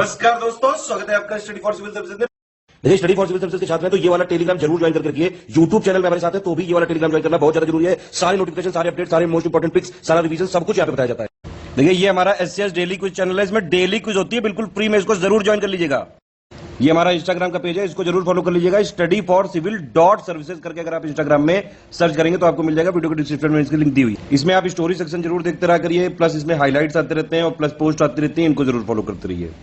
नमस्कार दोस्तों, स्वागत है आपका स्टडी फॉर सिविल सर्विसेज में। देखिए, स्टडी फॉर सिविल सर्विसेज के छात्र हैं तो ये वाला टेलीग्राम जरूर ज्वाइन करके रखिए। यूट्यूब चैनल में हमारे साथ है तो भी ये वाला टेलीग्राम ज्वाइन करना बहुत ज्यादा जरूरी है। सारे नोटिफिकेशन, सारे अपडेट, सारे मोस्ट इंपोर्टेंट पिक्स, सारा रिवीजन सब कुछ यहाँ पे बताया जाता है। देखिए, ये हमारा एससीएस डेली क्विज चैनल है, इसमें डेली क्विज होती है, बिल्कुल फ्री में, इसको जरूर ज्वाइन कर लीजिएगा। ये हमारा इंस्टाग्राम का पेज है, इसको जरूर फॉलो कर लीजिएगा। Study for civil dot services करके अगर आप इंस्टाग्राम में सर्च करेंगे तो आपको मिल जाएगा। वीडियो के डिस्क्रिप्शन में इसकी लिंक दी हुई। इसमें आप स्टोरी सेक्शन जरूर देखते रहा करिए, प्लस इसमें हाईलाइट्स आते रहते हैं और प्लस पोस्ट आती रहती है, इनको जरूर फॉलो करते रहिए।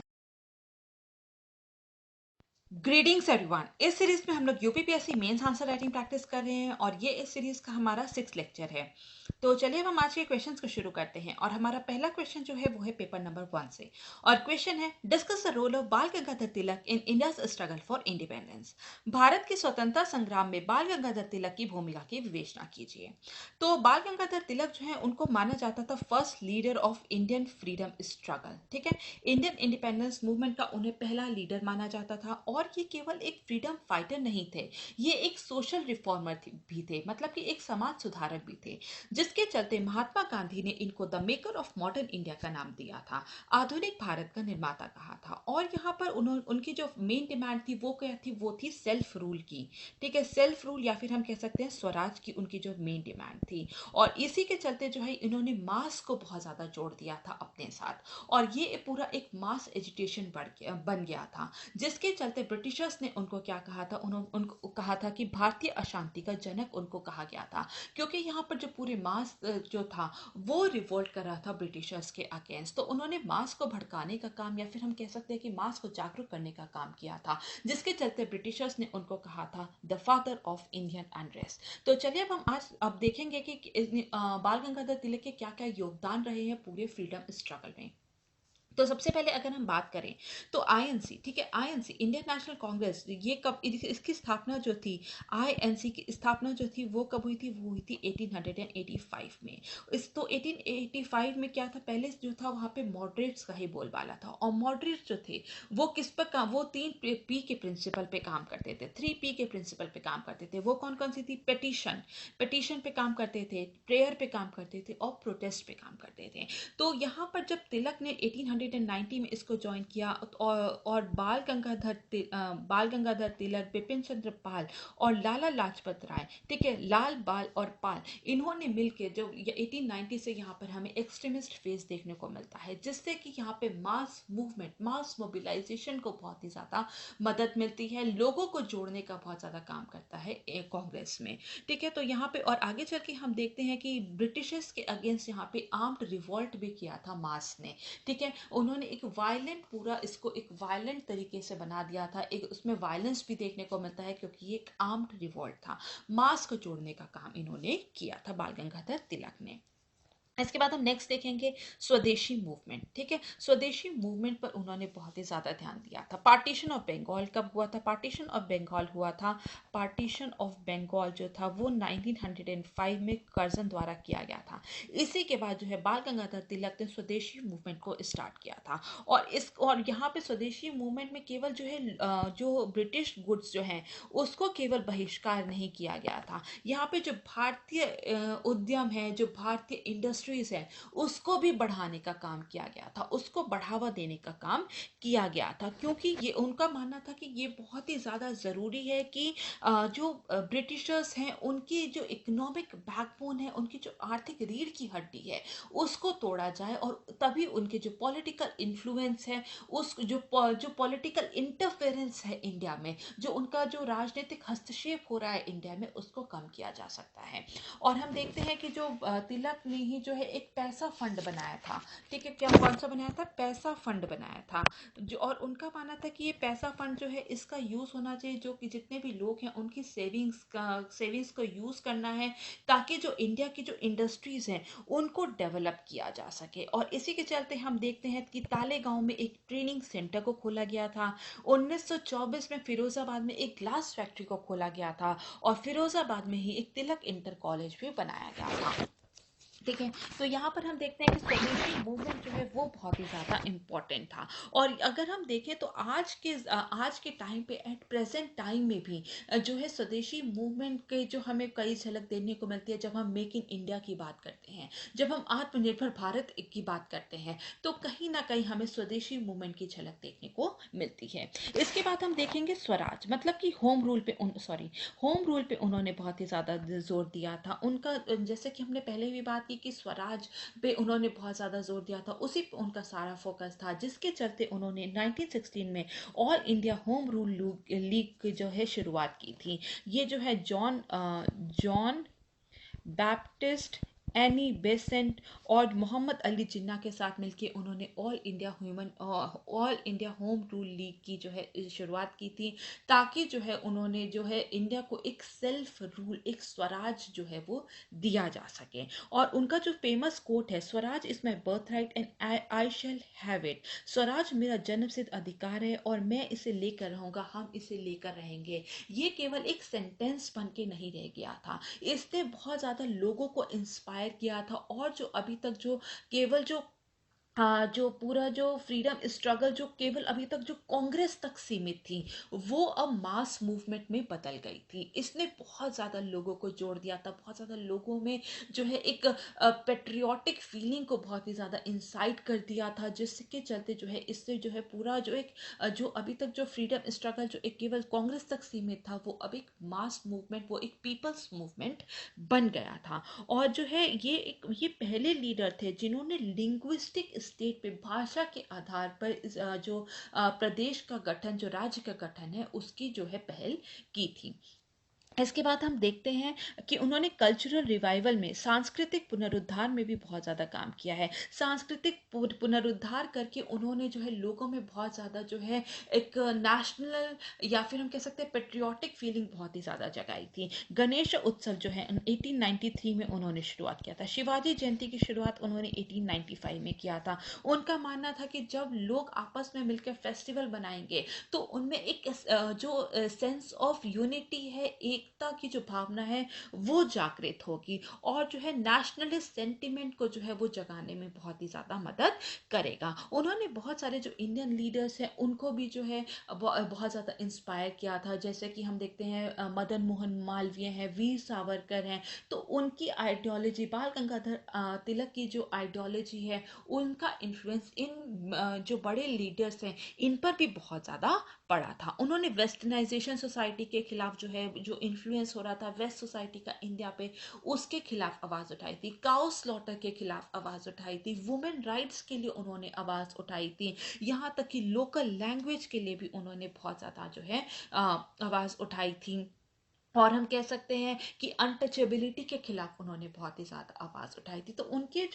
Greetings everyone. इस सीरीज में हम लोग UPPSC mains answer writing practice कर रहे हैं और ये इस सीरीज का हमारा 6th लेक्चर है। तो चलिए हम आज के क्वेश्चंस को शुरू करते हैं और हमारा पहला क्वेश्चन जो है वो है पेपर नंबर 1 से और क्वेश्चन है discuss the role of Bal Gangadhar Tilak in India's struggle for independence. Bharat की स्वतंत्रता संग्राम में बाल गंगाधर तिलक की भूमिका की विवेचना कीजिए। तो बाल गंगाधर तिलक जो है उनको माना जाता था first leader of Indian freedom struggle. ठीक है, इंडियन इंडिपेंडेंस मूवमेंट का उन्हें पहला लीडर माना जाता था और ये केवल एक फ्रीडम फाइटर नहीं थे, ये एक सोशल रिफॉर्मर भी थे, मतलब कि एक समाज सुधारक भी थे, जिसके चलते महात्मा गांधी ने इनको the maker of modern India का नाम दिया था, आधुनिक भारत का निर्माता कहा था। और यहाँ पर उनकी जो मेन डिमांड थी वो क्या थी, वो थी सेल्फ रूल की। ठीक है, सेल्फ रूल या फिर हम कह सकते हैं स्वराज की उनकी जो मेन डिमांड थी और इसी के चलते जो है इन्होंने मास को बहुत ज्यादा जोड़ दिया था अपने साथ और ये पूरा एक मास एजुटेशन बन गया था, जिसके चलते ब्रिटिशर्स ने उनको क्या कहा था, उनको कहा था कि भारतीय अशांति का जनक उनको कहा गया था, क्योंकि यहाँ पर जो पूरे मास जो था वो रिवोल्ट कर रहा था ब्रिटिशर्स के अगेंस्ट। तो उन्होंने मास को भड़काने का काम या फिर हम कह सकते हैं कि मास को जागरूक करने का काम किया था, जिसके चलते ब्रिटिशर्स ने उनको कहा था the father of Indian unrest. तो चलिए अब हम आज अब देखेंगे कि बाल गंगाधर तिलक के क्या क्या योगदान रहे हैं पूरे फ्रीडम स्ट्रगल में। तो सबसे पहले अगर हम बात करें तो आईएनसी, ठीक है, आईएनसी इंडियन नेशनल कांग्रेस, ये कब इसकी स्थापना जो थी, आईएनसी की स्थापना जो थी वो कब हुई थी, वो हुई थी 1885 में। इस तो 1885 में क्या था, पहले जो था वहाँ पे मॉडरेट्स का ही बोलबाला था और मॉडरेट्स जो थे वो किस पर काम, वो 3 पी के प्रिंसिपल पे काम करते थे, 3 पी के प्रिंसिपल पे काम करते थे। वो कौन कौन सी थी, पिटीशन पे काम करते थे, प्रेयर पे काम करते थे और प्रोटेस्ट पे काम करते थे। तो यहाँ पर जब तिलक ने 1890 में इसको ज्वाइन किया और बाल गंगाधर तिलक, बिपिन चंद्र पाल और लाला लाजपत राय, ठीक है, लाल बाल और पाल, इन्होंने मिलकर जो 1890 से यहाँ पर हमें एक्सट्रीमिस्ट फेज देखने को मिलता है, जिससे कि यहाँ पे मास मूवमेंट, मास मोबिलाइजेशन को बहुत ही ज्यादा मदद मिलती है, लोगों को जोड़ने का बहुत ज्यादा काम करता है कांग्रेस में। ठीक है, तो यहाँ पे और आगे चल के हम देखते हैं कि ब्रिटिशर्स के अगेंस्ट यहाँ पे आर्म्ड रिवॉल्ट भी किया था मास ने। ठीक है, उन्होंने एक वायलेंट, पूरा इसको एक वायलेंट तरीके से बना दिया था, एक उसमें वायलेंस भी देखने को मिलता है क्योंकि ये एक आर्म्ड रिवॉल्ट था, मास को जोड़ने का काम इन्होंने किया था बाल गंगाधर तिलक ने। इसके बाद हम नेक्स्ट देखेंगे स्वदेशी मूवमेंट। ठीक है, स्वदेशी मूवमेंट पर उन्होंने बहुत ही ज्यादा ध्यान दिया था। पार्टीशन ऑफ बंगाल कब हुआ था, पार्टीशन ऑफ बंगाल हुआ था, पार्टीशन ऑफ बंगाल जो था वो 1905 में कर्जन द्वारा किया गया था। इसी के बाद जो है बाल गंगाधर तिलक ने स्वदेशी मूवमेंट को स्टार्ट किया था और यहाँ पे स्वदेशी मूवमेंट में केवल जो है जो ब्रिटिश गुड्स जो हैं उसको केवल बहिष्कार नहीं किया गया था, यहाँ पे जो भारतीय उद्यम है, जो भारतीय इंडस्ट्रीज है, उसको भी बढ़ाने का काम किया गया था, उसको बढ़ावा देने का काम किया गया था, क्योंकि ये उनका मानना था कि ये बहुत ही ज्यादा जरूरी है कि जो ब्रिटिशर्स हैं उनकी जो इकोनॉमिक बैकबोन है, उनकी जो आर्थिक रीढ़ की हड्डी है, उसको तोड़ा जाए और तभी उनके जो पॉलिटिकल इन्फ्लुएंस है, उस जो पॉलिटिकल इंटरफेरेंस है इंडिया में, जो उनका जो राजनीतिक हस्तक्षेप हो रहा है इंडिया में, उसको कम किया जा सकता है। और हम देखते हैं कि जो तिलक ने ही जो है एक पैसा फंड बनाया था। ठीक है, क्या कौन सा बनाया था, पैसा फंड बनाया था जो, और उनका मानना था कि ये पैसा फंड जो है इसका यूज होना चाहिए, जो कि जितने भी लोग हैं उनकी सेविंग्स को यूज करना है, ताकि जो इंडिया की जो इंडस्ट्रीज हैं उनको डेवलप किया जा सके। और इसी के चलते हम देखते हैं कि तालेगांव में एक ट्रेनिंग सेंटर को खोला गया था। 1924 में फिरोजाबाद में एक ग्लास फैक्ट्री को खोला गया था और फिरोजाबाद में ही एक तिलक इंटर कॉलेज भी बनाया गया था। ठीक है। तो यहाँ पर हम देखते हैं कि स्वदेशी मूवमेंट जो है वो बहुत ही ज़्यादा इम्पोर्टेंट था। और अगर हम देखें तो आज के टाइम पे एट प्रेजेंट टाइम में भी जो है स्वदेशी मूवमेंट के जो हमें कई झलक देखने को मिलती है जब हम मेक इन इंडिया की बात करते हैं, जब हम आत्मनिर्भर भारत की बात करते हैं, तो कहीं ना कहीं हमें स्वदेशी मूवमेंट की झलक देखने को मिलती है। इसके बाद हम देखेंगे स्वराज, मतलब कि होम रूल पे उन्होंने बहुत ही ज़्यादा जोर दिया था। उनका जैसे कि हमने पहले भी बात की कि स्वराज पे उन्होंने बहुत ज़्यादा जोर दिया था, उसी पे उनका सारा फोकस था, जिसके चलते उन्होंने 1916 में all India home rule league जो है शुरुआत की थी। ये जो है जॉन बैप्टिस्ट, एनी बेसेंट और मोहम्मद अली जिन्ना के साथ मिलकर उन्होंने all India home rule league की जो है शुरुआत की थी, ताकि जो है उन्होंने जो है इंडिया को एक सेल्फ रूल, एक स्वराज जो है वो दिया जा सके। और उनका जो फेमस कोट है, Swaraj is my birth right and I shall have it. Swaraj मेरा जन्मसिद्ध अधिकार है और मैं इसे लेकर रहूंगा, हम इसे लेकर रहेंगे। ये केवल एक सेंटेंस बन के नहीं रह गया था, इसने बहुत ज़्यादा लोगों को इंस्पायर किया था। और जो अभी तक जो केवल जो पूरा जो फ्रीडम स्ट्रगल जो केवल अभी तक जो कांग्रेस तक सीमित थी, वो अब मास मूवमेंट में बदल गई थी। इसने बहुत ज़्यादा लोगों को जोड़ दिया था, बहुत ज़्यादा लोगों में जो है एक पेट्रियाटिक फीलिंग को बहुत ही ज़्यादा इंसाइट कर दिया था, जिसके चलते जो है इससे जो है पूरा जो एक जो अभी तक जो फ्रीडम स्ट्रगल जो एक केवल कांग्रेस तक सीमित था, वो अब एक मास मूवमेंट, वो एक पीपल्स मूवमेंट बन गया था। और जो है ये पहले लीडर थे जिन्होंने लिंग्विस्टिक स्टेट पे, भाषा के आधार पर जो प्रदेश का गठन, जो राज्य का गठन है, उसकी जो है पहल की थी। इसके बाद हम देखते हैं कि उन्होंने कल्चरल रिवाइवल में, सांस्कृतिक पुनरुद्धार में भी बहुत ज़्यादा काम किया है। सांस्कृतिक पुनरुद्धार करके उन्होंने जो है लोगों में बहुत ज़्यादा जो है एक नेशनल या फिर हम कह सकते हैं पेट्रियाटिक फीलिंग बहुत ही ज़्यादा जगाई थी। गणेश उत्सव जो है 1893 में उन्होंने शुरुआत किया था। शिवाजी जयंती की शुरुआत उन्होंने 1895 में किया था। उनका मानना था कि जब लोग आपस में मिलकर फेस्टिवल बनाएंगे तो उनमें एक जो सेंस ऑफ यूनिटी है, एकता की जो भावना है, वो जागृत होगी और जो है नेशनलिस्ट सेंटिमेंट को जो है वो जगाने में बहुत ही ज़्यादा मदद करेगा। उन्होंने बहुत सारे जो इंडियन लीडर्स हैं उनको भी जो है बहुत ज़्यादा इंस्पायर किया था। जैसे कि हम देखते हैं मदन मोहन मालवीय हैं, वीर सावरकर हैं, तो उनकी आइडियोलॉजी, बाल गंगाधर तिलक की जो आइडियोलॉजी है, उनका इन्फ्लुएंस इन जो बड़े लीडर्स हैं इन पर भी बहुत ज़्यादा पड़ा था। उन्होंने वेस्टर्नाइजेशन सोसाइटी के खिलाफ जो है जो इन्फ्लुएंस हो रहा था वेस्ट सोसाइटी का इंडिया पे, उसके खिलाफ आवाज़ उठाई थी। काउ स्लॉटर के खिलाफ आवाज़ उठाई थी। वुमेन राइट्स के लिए उन्होंने आवाज़ उठाई थी। यहाँ तक कि लोकल लैंग्वेज के लिए भी उन्होंने बहुत ज़्यादा जो है आवाज़ उठाई थी। और हम कह सकते हैं कि अनटचेबिलिटी के खिलाफ उन्होंने बहुत ही ज़्यादा आवाज़ उठाई थी। तो उनके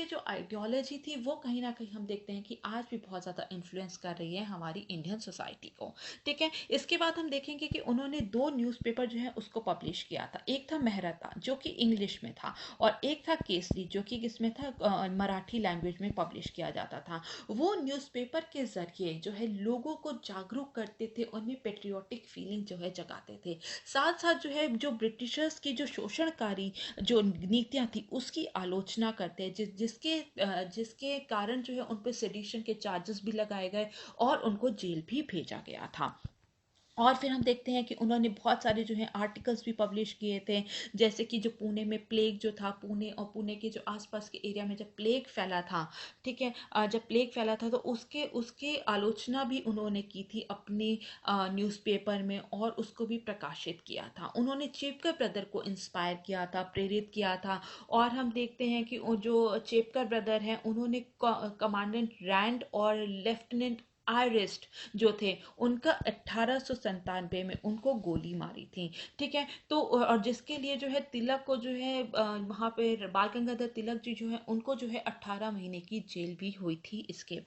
जो आइडियोलॉजी थी वो कहीं ना कहीं हम देखते हैं कि आज भी बहुत ज़्यादा इन्फ्लुएंस कर रही है हमारी इंडियन सोसाइटी को। ठीक है। इसके बाद हम देखेंगे कि उन्होंने 2 न्यूज़पेपर जो है उसको पब्लिश किया था। एक था मेहरता जो कि इंग्लिश में था, और एक था केसरी जो कि किसमें था, मराठी लैंग्वेज में पब्लिश किया जाता था। वो न्यूज़पेपर के ज़रिए जो है लोगों को जागरूक करते थे, उनमें पेट्रियाटिक फीलिंग जो है जगाते थे। साथ साथ जो है जो ब्रिटिशर्स की जो शोषणकारी जो नीतियां थी उसकी आलोचना करते हैं, जिसके कारण जो है उन पर सेडिशन के चार्जेस भी लगाए गए और उनको जेल भी भेजा गया था। और फिर हम देखते हैं कि उन्होंने बहुत सारे जो है आर्टिकल्स भी पब्लिश किए थे। जैसे कि जो पुणे में प्लेग जो था, पुणे और पुणे के जो आसपास के एरिया में जब प्लेग फैला था, ठीक है, जब प्लेग फैला था तो उसके उसके आलोचना भी उन्होंने की थी अपनी न्यूज़पेपर में, और उसको भी प्रकाशित किया था। उन्होंने चेपकर ब्रदर को इंस्पायर किया था, प्रेरित किया था। और हम देखते हैं कि वो जो चेपकर ब्रदर हैं उन्होंने कमांडेंट रैंड और लेफ्टिनेंट आयरिस्ट जो थे उनका 1897 में उनको गोली मारी थी। ठीक है। तो और जिसके लिए जो है तिलक को जो है वहाँ पे बाल गंगाधर तिलक जी जो है उनको जो है 18 महीने की जेल भी हुई थी। इसके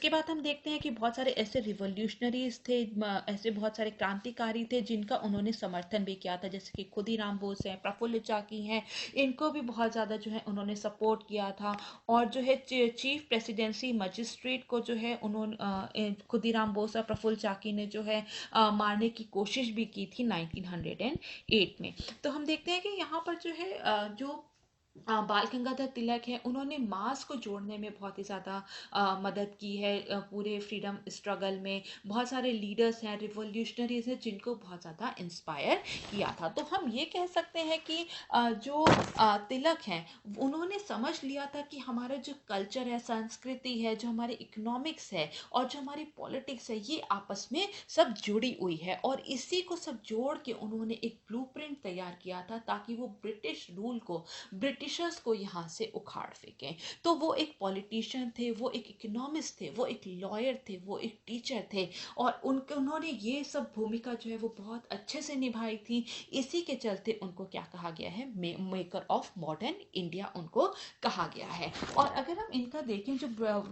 बाद हम देखते हैं कि बहुत सारे ऐसे रिवोल्यूशनरीज थे, ऐसे बहुत सारे क्रांतिकारी थे जिनका उन्होंने समर्थन भी किया था। जैसे कि खुदीराम बोस हैं, प्रफुल्ल चाकी हैं, इनको भी बहुत ज़्यादा जो है उन्होंने सपोर्ट किया था। और जो है चीफ प्रेसिडेंसी मजिस्ट्रेट को जो है उन्होंने खुदीराम बोस और प्रफुल्ल चाकी ने जो है मारने की कोशिश भी की थी 1908 में। तो हम देखते हैं कि यहाँ पर जो है जो बाल गंगाधर तिलक है, उन्होंने मास को जोड़ने में बहुत ही ज़्यादा मदद की है पूरे फ्रीडम स्ट्रगल में। बहुत सारे लीडर्स हैं, रिवॉल्यूशनरीज हैं, जिनको बहुत ज़्यादा इंस्पायर किया था। तो हम ये कह सकते हैं कि जो तिलक हैं, उन्होंने समझ लिया था कि हमारा जो कल्चर है, संस्कृति है, जो हमारे इकोनॉमिक्स है और जो हमारी पॉलिटिक्स है, ये आपस में सब जुड़ी हुई है, और इसी को सब जोड़ के उन्होंने एक ब्लूप्रिंट तैयार किया था ताकि वो ब्रिटिश रूल को, ब्रिटिशर्स को यहाँ से उखाड़ फेंकें। तो वो एक पॉलिटिशियन थे, वो एक इकोनॉमिस्ट थे, वो एक लॉयर थे, वो एक टीचर थे, और उन्होंने ये सब भूमिका जो है वो बहुत अच्छे से निभाई थी। इसी के चलते उनको क्या कहा गया है, मेकर ऑफ मॉडर्न इंडिया उनको कहा गया है। और अगर हम इनका देखें, जो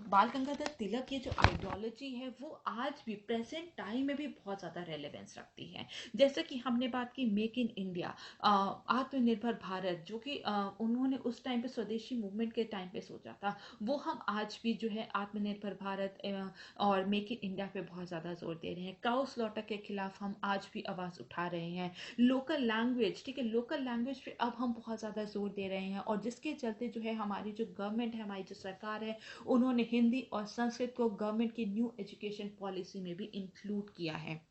बाल गंगाधर तिलक की जो आइडियोलॉजी है वो आज भी प्रेजेंट टाइम में भी बहुत ज़्यादा रेलेवेंस रखती है। जैसे कि हमने बात की मेक इन इंडिया, आत्मनिर्भर भारत, जो कि उन्होंने उस टाइम पे स्वदेशी मूवमेंट के टाइम पे सोचा था, वो हम आज भी जो है आत्मनिर्भर भारत और मेक इन इंडिया पे बहुत ज़्यादा जोर दे रहे हैं। काउ स्लॉटर के खिलाफ हम आज भी आवाज़ उठा रहे हैं। लोकल लैंग्वेज, ठीक है, लोकल लैंग्वेज पे अब हम बहुत ज़्यादा जोर दे रहे हैं, और जिसके चलते जो है हमारी जो गवर्नमेंट है, हमारी जो सरकार है, उन्होंने हिंदी और संस्कृत को गवर्नमेंट की न्यू एजुकेशन पॉलिसी में भी इंक्लूड किया है।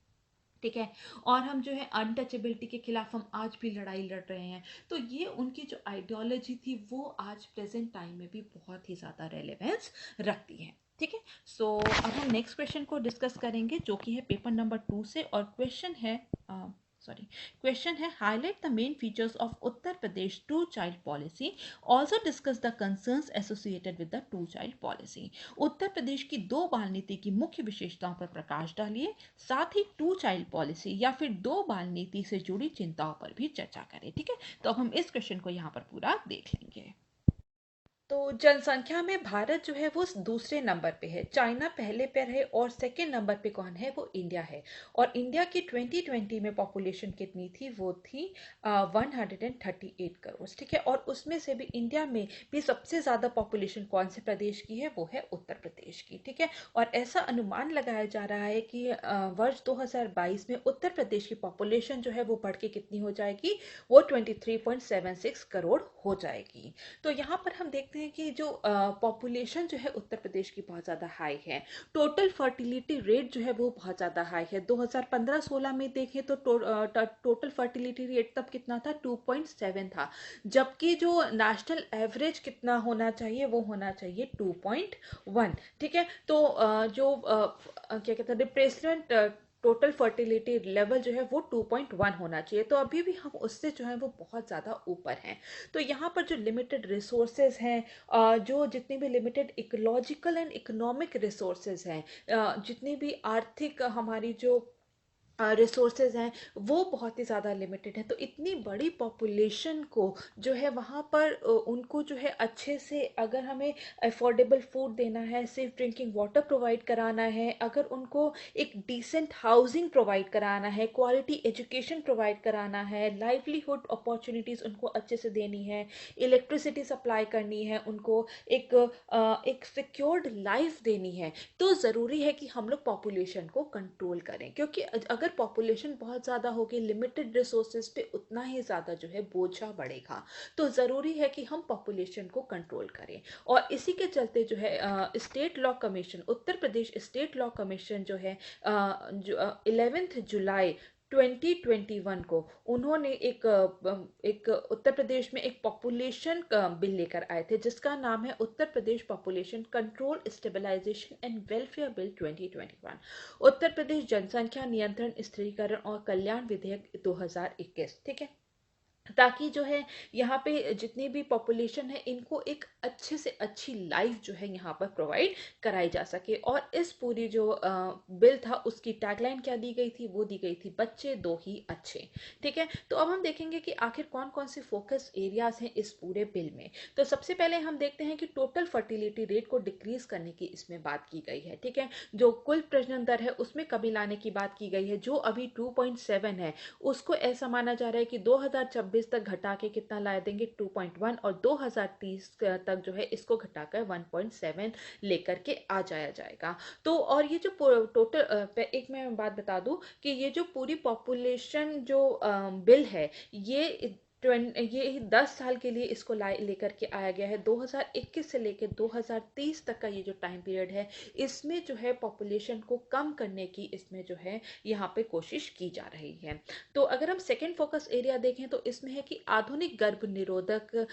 ठीक है, और हम जो है अनटचेबिलिटी के खिलाफ हम आज भी लड़ाई लड़ रहे हैं। तो ये उनकी जो आइडियोलॉजी थी वो आज प्रेजेंट टाइम में भी बहुत ही ज़्यादा रेलेवेंस रखती है। ठीक है, सो अब हम नेक्स्ट क्वेश्चन को डिस्कस करेंगे, जो कि है पेपर नंबर 2 से, और क्वेश्चन है क्वेश्चन है, highlight the main features of Uttar Pradesh two child policy, also discuss the concerns associated with the two child policy. Uttar Pradesh की दो बाल नीति की मुख्य विशेषताओं पर प्रकाश डालिए, साथ ही टू चाइल्ड पॉलिसी या फिर दो बाल नीति से जुड़ी चिंताओं पर भी चर्चा करें। ठीक है, तो हम इस क्वेश्चन को यहाँ पर पूरा देख लेंगे। तो जनसंख्या में भारत जो है वो दूसरे नंबर पे है, चाइना पहले पर है, और सेकेंड नंबर पे कौन है, वो इंडिया है। और इंडिया की 2020 में पॉपुलेशन कितनी थी, वो थी 138 करोड़। ठीक है, और उसमें से भी इंडिया में भी सबसे ज़्यादा पॉपुलेशन कौन से प्रदेश की है, वो है उत्तर प्रदेश की। ठीक है, और ऐसा अनुमान लगाया जा रहा है कि वर्ष 2022 में उत्तर प्रदेश की पॉपुलेशन जो है वो बढ़ के कितनी हो जाएगी, वो 23.76 करोड़ हो जाएगी। तो यहाँ पर हम देखते हैं कि जो पॉपुलेशन जो है उत्तर प्रदेश की बहुत ज़्यादा हाई है। टोटल फर्टिलिटी रेट जो है वो बहुत ज़्यादा हाई है। 2015-16 में देखें तो टोटल फर्टिलिटी रेट तब कितना था, 2.7 था, जबकि जो नेशनल एवरेज कितना होना चाहिए, वो होना चाहिए 2.1। ठीक है, तो क्या कहते हैं, रिप्लेसमेंट टोटल फर्टिलिटी लेवल जो है वो 2.1 होना चाहिए। तो अभी भी हम उससे जो है वो बहुत ज़्यादा ऊपर हैं। तो यहाँ पर जो लिमिटेड रिसोर्सेज हैं, जो जितनी भी limited ecological and economic resources हैं, जितनी भी आर्थिक हमारी जो रिसोर्सेज हैं, वो बहुत ही ज़्यादा लिमिटेड है। तो इतनी बड़ी पॉपुलेशन को जो है वहाँ पर उनको जो है अच्छे से, अगर हमें अफोर्डेबल फूड देना है, सेफ ड्रिंकिंग वाटर प्रोवाइड कराना है, अगर उनको एक डिसेंट हाउसिंग प्रोवाइड कराना है, क्वालिटी एजुकेशन प्रोवाइड कराना है, लाइवलीहुड अपॉर्चुनिटीज़ उनको अच्छे से देनी है, इलेक्ट्रिसिटी सप्लाई करनी है, उनको एक सिक्योर्ड लाइफ देनी है, तो ज़रूरी है कि हम लोग पॉपुलेशन को कंट्रोल करें। क्योंकि अगर पॉपुलेशन बहुत ज़्यादा होगी, लिमिटेड रिसोर्सेज पे उतना ही ज़्यादा जो है बोझा बढ़ेगा। तो ज़रूरी है कि हम पॉपुलेशन को कंट्रोल करें। और इसी के चलते जो है state law commission, Uttar Pradesh state law commission जो है, जो 11 जुलाई 2021 को उन्होंने एक उत्तर प्रदेश में एक पॉपुलेशन बिल लेकर आए थे, जिसका नाम है Uttar Pradesh population control stabilisation and welfare bill 2021, Uttar Pradesh जनसंख्या नियंत्रण, स्थिरीकरण और कल्याण विधेयक 2021। ठीक है, ताकि जो है यहाँ पे जितनी भी पॉपुलेशन है, इनको एक अच्छे से अच्छी लाइफ जो है यहाँ पर प्रोवाइड कराई जा सके। और इस पूरी जो बिल था, उसकी टैगलाइन क्या दी गई थी, वो दी गई थी, बच्चे दो ही अच्छे। ठीक है, तो अब हम देखेंगे कि आखिर कौन कौन से फोकस एरियाज हैं इस पूरे बिल में। तो सबसे पहले हम देखते हैं कि टोटल फर्टिलिटी रेट को डिक्रीज करने की इसमें बात की गई है। ठीक है, जो कुल प्रजनन दर है उसमें कमी लाने की बात की गई है। जो अभी 2.7 है, उसको ऐसा माना जा रहा है कि 2026 तक घटा के कितना ला देंगे, 2.1, और 2030 तक जो है इसको घटाकर 1.7 लेकर के आ जाया जाएगा। तो और ये जो टोटल, एक मैं बात बता दूं कि ये जो पूरी पॉपुलेशन जो बिल है, ये ये 10 साल के लिए इसको लेकर के आया गया है। 2021 से लेकर 2030 तक का ये जो टाइम पीरियड है, इसमें जो है पॉपुलेशन को कम करने की इसमें जो है यहाँ पे कोशिश की जा रही है। तो अगर हम सेकेंड फोकस एरिया देखें तो इसमें है कि आधुनिक गर्भ निरोधक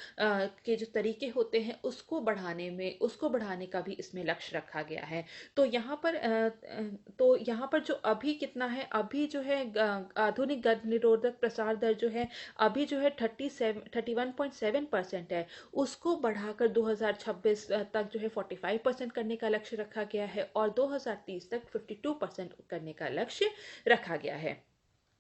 के जो तरीके होते हैं उसको बढ़ाने का भी इसमें लक्ष्य रखा गया है। तो यहाँ पर जो अभी कितना है, अभी जो है आधुनिक गर्भ निरोधक प्रसार दर जो है अभी जो है 31.7% है, उसको बढ़ाकर 2026 तक जो है 45% करने का लक्ष्य रखा गया है और 2030 तक 52% करने का लक्ष्य रखा गया है।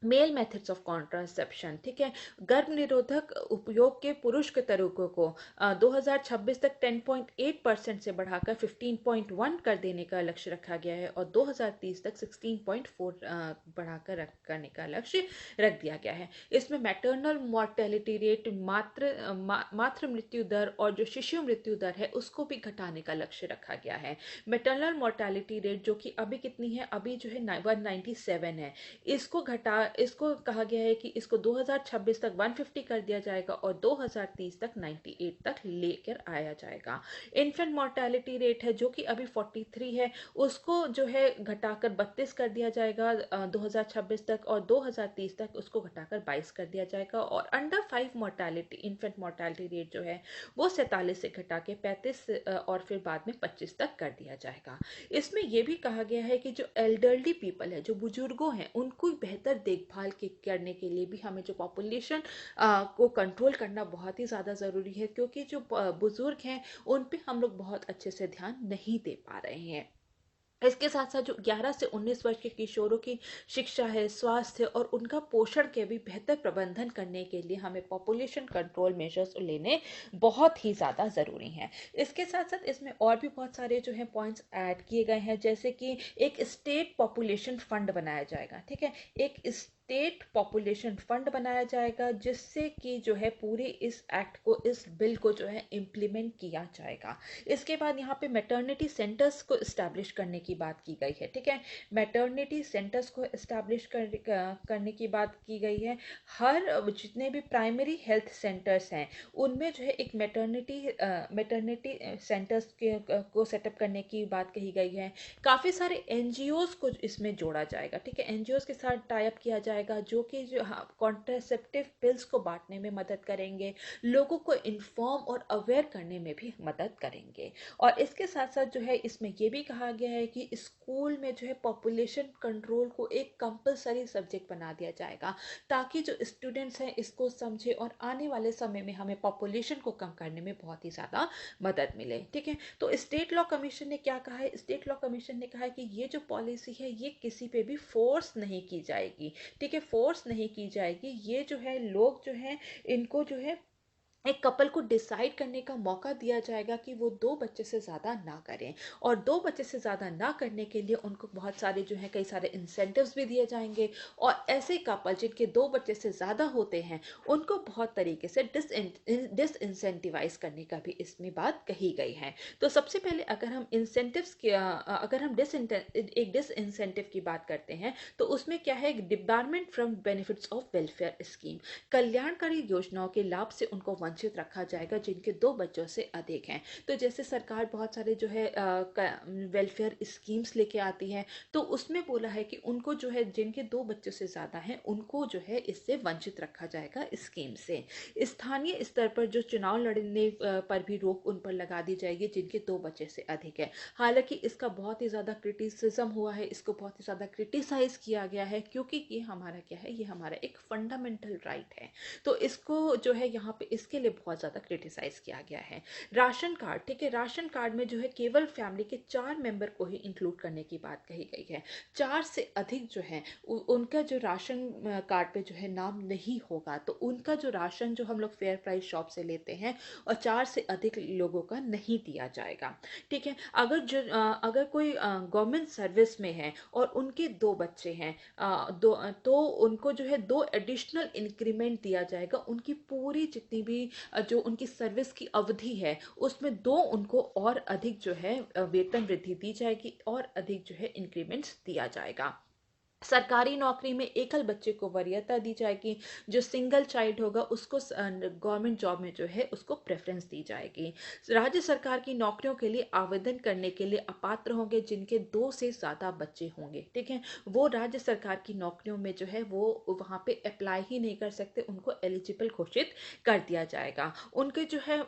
मेल मेथड्स ऑफ कॉन्ट्रासेप्शन, ठीक है, गर्भ निरोधक उपयोग के पुरुष के तरीकों को 2026 तक 10.8% से बढ़ाकर 15.1 कर देने का लक्ष्य रखा गया है और 2030 तक 16.4 बढ़ाकर करने का लक्ष्य रख दिया गया है। इसमें मैटरनल मॉर्टेलिटी रेट, मातृ मृत्यु दर और जो शिशु मृत्यु दर है उसको भी घटाने का लक्ष्य रखा गया है। मैटरनल मॉर्टेलिटी रेट जो कि अभी कितनी है, अभी जो है 197 है, इसको कहा गया है कि इसको 2026 तक 150 कर दिया जाएगा और 2030 तक 98 तक लेकर आया जाएगा। इन्फेंट मोर्टेलिटी रेट है जो कि अभी 43 है, उसको जो है घटाकर 32 कर दिया जाएगा 2026 तक और 2030 तक उसको घटाकर 22 कर दिया जाएगा। और under 5 mortality infant mortality rate जो है वो 47 से घटा के 35 और फिर बाद में 25 तक कर दिया जाएगा। इसमें यह भी कहा गया है कि जो एल्डरली पीपल है, जो बुजुर्गों हैं, उनको बेहतर देखभाल करने के लिए भी हमें जो पॉपुलेशन को कंट्रोल करना बहुत ही ज़्यादा ज़रूरी है, क्योंकि जो बुजुर्ग हैं उन पे हम लोग बहुत अच्छे से ध्यान नहीं दे पा रहे हैं। इसके साथ साथ जो 11 से 19 वर्ष के किशोरों की शिक्षा है, स्वास्थ्य और उनका पोषण के भी बेहतर प्रबंधन करने के लिए हमें पॉपुलेशन कंट्रोल मेजर्स लेने बहुत ही ज़्यादा ज़रूरी हैं। इसके साथ साथ इसमें और भी बहुत सारे जो है पॉइंट्स ऐड किए गए हैं, जैसे कि एक स्टेट पॉपुलेशन फंड बनाया जाएगा, ठीक है, एक स्टेट पॉपुलेशन फंड बनाया जाएगा जिससे कि जो है पूरे इस एक्ट को, इस बिल को जो है इम्प्लीमेंट किया जाएगा। इसके बाद यहाँ पे मैटरनिटी सेंटर्स को इस्टेब्लिश करने की बात की गई है, ठीक है, मैटरनिटी सेंटर्स को इस्टेब्लिश करने की बात की गई है। हर जितने भी प्राइमरी हेल्थ सेंटर्स हैं उनमें जो है एक मैटरनिटी सेंटर्स को सेटअप करने की बात कही गई है। काफ़ी सारे एनजीओज को इसमें जोड़ा जाएगा, ठीक है, एनजीओज के साथ टाई अप किया जाएगा जो कि जो कॉन्ट्रासेप्टिव पिल्स को बांटने में मदद करेंगे, लोगों को इन्फॉर्म और अवेयर करने में भी मदद करेंगे। और इसके साथ साथ जो है इसमें यह भी कहा गया है कि स्कूल में जो है पॉपुलेशन कंट्रोल को एक कंपलसरी सब्जेक्ट बना दिया जाएगा ताकि जो स्टूडेंट्स हैं इसको समझे और आने वाले समय में हमें पॉपुलेशन को कम करने में बहुत ही ज़्यादा मदद मिले, ठीक है। तो स्टेट लॉ कमीशन ने क्या कहा है, स्टेट लॉ कमीशन ने कहा है कि ये जो पॉलिसी है ये किसी पे भी फोर्स नहीं की जाएगी, ठीक है, फोर्स नहीं की जाएगी। ये जो है लोग जो है इनको जो है एक कपल को डिसाइड करने का मौका दिया जाएगा कि वो 2 बच्चे से ज़्यादा ना करें, और 2 बच्चे से ज़्यादा ना करने के लिए उनको बहुत सारे जो है कई सारे इंसेंटिव्स भी दिए जाएंगे। और ऐसे कपल जिनके 2 बच्चे से ज़्यादा होते हैं उनको बहुत तरीके से डिसइंसेंटिवाइज करने का भी इसमें बात कही गई है। तो सबसे पहले अगर हम इंसेंटिव्स की अगर हम डिसइंसेंटिव की बात करते हैं तो उसमें क्या है, debarment from benefits of welfare scheme, कल्याणकारी योजनाओं के लाभ से उनको वंचित रखा जाएगा जिनके 2 बच्चों से अधिक हैं। तो जैसे सरकार बहुत सारे जो है वेलफेयर स्कीम्स लेके आती है, तो उसमें बोला है कि उनको जो है जिनके 2 बच्चों से ज़्यादा हैं उनको जो है इससे वंचित रखा जाएगा स्कीम से। स्थानीय स्तर पर जो चुनाव लड़ने पर भी रोक उन पर लगा दी जाएगी जिनके 2 बच्चे से अधिक है। हालांकि इसका बहुत ही ज़्यादा क्रिटिसिज्म हुआ है, इसको बहुत ही ज़्यादा क्रिटिसाइज किया गया है, क्योंकि ये हमारा क्या है, ये हमारा एक फंडामेंटल राइट है। तो इसको जो है यहाँ पे इसके लिए बहुत ज़्यादा क्रिटिसाइज किया गया है। राशन कार्ड, ठीक है, राशन कार्ड में जो है केवल फैमिली के 4 मेंबर को ही इंक्लूड करने की बात कही गई है। 4 से अधिक जो है उनका जो राशन कार्ड पे जो है नाम नहीं होगा, तो उनका जो राशन जो हम लोग फेयर प्राइस शॉप से लेते हैं और 4 से अधिक लोगों का नहीं दिया जाएगा, ठीक है। अगर कोई गवर्नमेंट सर्विस में है और उनके 2 बच्चे हैं तो उनको जो है 2 एडिशनल इंक्रीमेंट दिया जाएगा। उनकी पूरी जितनी भी जो उनकी सर्विस की अवधि है उसमें 2 उनको और अधिक जो है वेतन वृद्धि दी जाएगी और अधिक जो है इंक्रीमेंट्स दिया जाएगा। सरकारी नौकरी में एकल बच्चे को वरीयता दी जाएगी। जो सिंगल चाइल्ड होगा उसको गवर्नमेंट जॉब में जो है उसको प्रेफरेंस दी जाएगी। राज्य सरकार की नौकरियों के लिए आवेदन करने के लिए अपात्र होंगे जिनके 2 से ज़्यादा बच्चे होंगे, ठीक है। वो राज्य सरकार की नौकरियों में जो है वो वहाँ पे अप्लाई ही नहीं कर सकते, उनको एलिजिबल घोषित कर दिया जाएगा। उनके जो है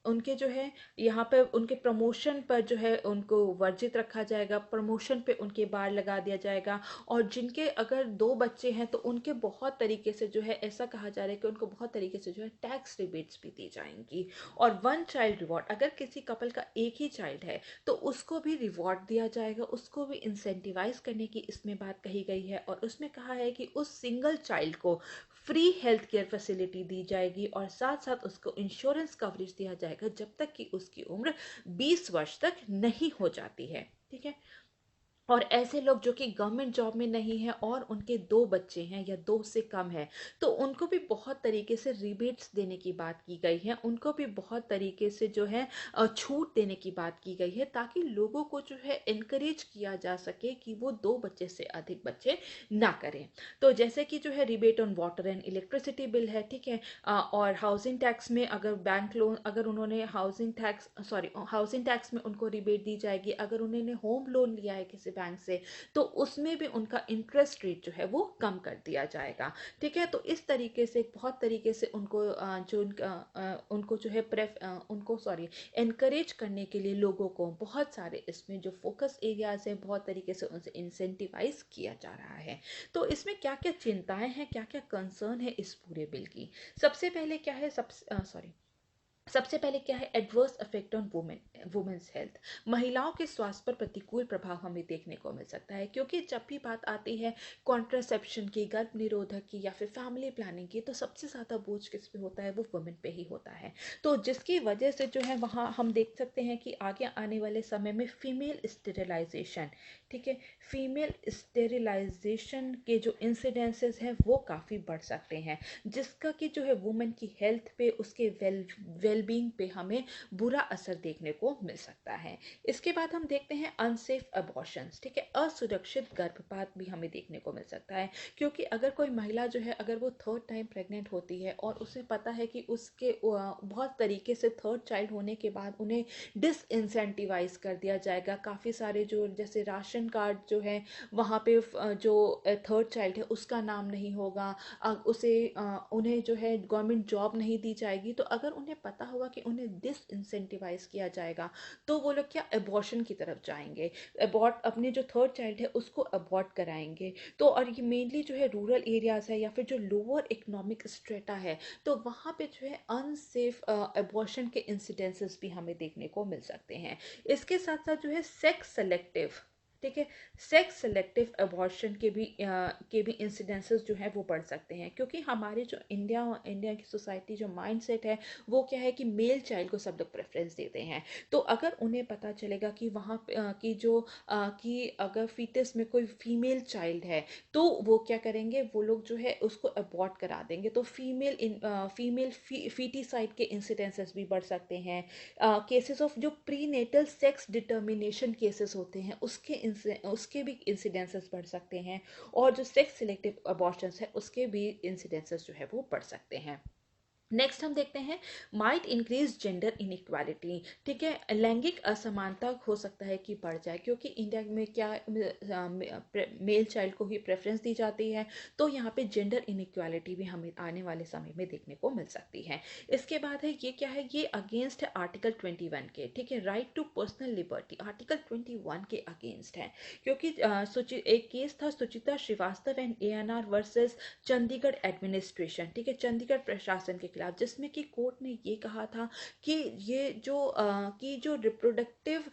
उनके जो है यहाँ पे उनके प्रमोशन पर जो है उनको वर्जित रखा जाएगा, प्रमोशन पे उनके बार लगा दिया जाएगा। और जिनके अगर 2 बच्चे हैं तो उनके बहुत तरीके से जो है ऐसा कहा जा रहा है कि उनको बहुत तरीके से जो है टैक्स रिबेट्स भी दी जाएंगी। और 1 चाइल्ड रिवॉर्ड, अगर किसी कपल का एक ही चाइल्ड है तो उसको भी रिवॉर्ड दिया जाएगा, उसको भी इंसेंटिवाइज करने की इसमें बात कही गई है। और उसमें कहा है कि उस सिंगल चाइल्ड को फ्री हेल्थ केयर फैसिलिटी दी जाएगी और साथ साथ उसको इंश्योरेंस कवरेज दिया जाएगा जब तक कि उसकी उम्र 20 वर्ष तक नहीं हो जाती है, ठीक है। और ऐसे लोग जो कि गवर्नमेंट जॉब में नहीं है और उनके 2 बच्चे हैं या 2 से कम है तो उनको भी बहुत तरीके से रिबेट्स देने की बात की गई है, उनको भी बहुत तरीके से जो है छूट देने की बात की गई है ताकि लोगों को जो है इनकरेज किया जा सके कि वो 2 बच्चे से अधिक बच्चे ना करें। तो जैसे कि जो है rebate on water and electricity bill है, ठीक है। और हाउसिंग टैक्स में अगर बैंक लोन, अगर उन्होंने हाउसिंग टैक्स में उनको रिबेट दी जाएगी। अगर उन्होंने होम लोन लिया है किसी बैंक से तो उसमें भी उनका इंटरेस्ट रेट जो है वो कम कर दिया जाएगा, ठीक है। तो इस तरीके से बहुत तरीके से उनको उनको जो है एनकरेज करने के लिए लोगों को बहुत सारे इसमें जो फोकस एरियाज हैं बहुत तरीके से उनसे इंसेंटिवाइज किया जा रहा है। तो इसमें क्या क्या चिंताएं हैं, क्या क्या कंसर्न है इस पूरे बिल की। सबसे पहले क्या है, सबसे पहले क्या है, adverse effect on women's health. महिलाओं के स्वास्थ्य पर प्रतिकूल प्रभाव हमें देखने को मिल सकता है क्योंकि जब भी बात आती है कॉन्ट्रासेप्शन की, गर्भ निरोधक की या फिर फैमिली प्लानिंग की तो सबसे ज़्यादा बोझ किस पे होता है, वो वुमेन पे ही होता है। तो जिसकी वजह से जो है वहाँ हम देख सकते हैं कि आगे आने वाले समय में फीमेल स्टेरिलाइजेशन, ठीक है, फीमेल स्टेरिलाइजेशन के जो इंसिडेंसेस हैं वो काफ़ी बढ़ सकते हैं जिसका कि जो है वुमेन की हेल्थ पे, उसके वेलबींग पे हमें बुरा असर देखने को मिल सकता है। इसके बाद हम देखते हैं अनसेफ अबॉर्शंस, ठीक है, असुरक्षित गर्भपात भी हमें देखने को मिल सकता है क्योंकि अगर कोई महिला जो है अगर वो 3rd टाइम प्रेग्नेंट होती है और उसे पता है कि उसके बहुत तरीके से 3rd चाइल्ड होने के बाद उन्हें डिसइंसेंटिवाइज कर दिया जाएगा। काफ़ी सारे जो जैसे राशन कार्ड जो है वहाँ पे जो 3rd चाइल्ड है उसका नाम नहीं होगा, उन्हें जो है गवर्नमेंट जॉब नहीं दी जाएगी। तो अगर उन्हें पता होगा कि उन्हें डिसइंसेंटिवाइज किया जाएगा तो वो लोग क्या अबॉर्शन की तरफ जाएंगे, अबॉर्ट अपने जो 3rd चाइल्ड है उसको अबॉर्ट कराएंगे। तो और ये मेनली जो है रूरल एरियाज है या फिर जो लोअर इकोनॉमिक स्ट्रेटा है तो वहाँ पे जो है अनसेफ अबॉर्शन के इंसिडेंसेस भी हमें देखने को मिल सकते हैं। इसके साथ साथ जो है सेक्स सेलेक्टिव, ठीक है, सेक्स सेलेक्टिव अबॉर्शन के भी इंसिडेंसेस जो है वो बढ़ सकते हैं क्योंकि हमारे जो इंडिया की सोसाइटी जो माइंडसेट है वो क्या है कि मेल चाइल्ड को सब लोग प्रेफरेंस देते हैं। तो अगर उन्हें पता चलेगा कि वहाँ कि अगर फीटस में कोई फीमेल चाइल्ड है तो वो क्या करेंगे, वो लोग जो है उसको अबॉर्ट करा देंगे। तो फीमेल फीटिसाइड के इंसिडेंसेस भी बढ़ सकते हैं। केसेस ऑफ जो प्रीनेटल सेक्स डिटर्मिनेशन केसेस होते हैं उसके भी इंसिडेंसेस बढ़ सकते हैं और जो सेक्स सिलेक्टिव अबॉर्शंस है उसके भी इंसिडेंसेस जो है वो बढ़ सकते हैं। नेक्स्ट हम देखते हैं माइट इंक्रीज जेंडर इनइक्वालिटी, ठीक है, लैंगिक असमानता हो सकता है कि बढ़ जाए क्योंकि इंडिया में क्या मेल चाइल्ड को ही प्रेफरेंस दी जाती है तो यहाँ पे जेंडर इनइक्वालिटी भी हमें आने वाले समय में देखने को मिल सकती है। इसके बाद है ये क्या है, ये अगेंस्ट है आर्टिकल 21 के, ठीक है, right to personal liberty article 21 के अगेंस्ट है क्योंकि एक केस था Suchita Srivastava and ANR versus Chandigarh administration, ठीक है, चंडीगढ़ प्रशासन के खिलाफ, जिसमें कि कोर्ट ने ये कहा था कि ये जो रिप्रोडक्टिव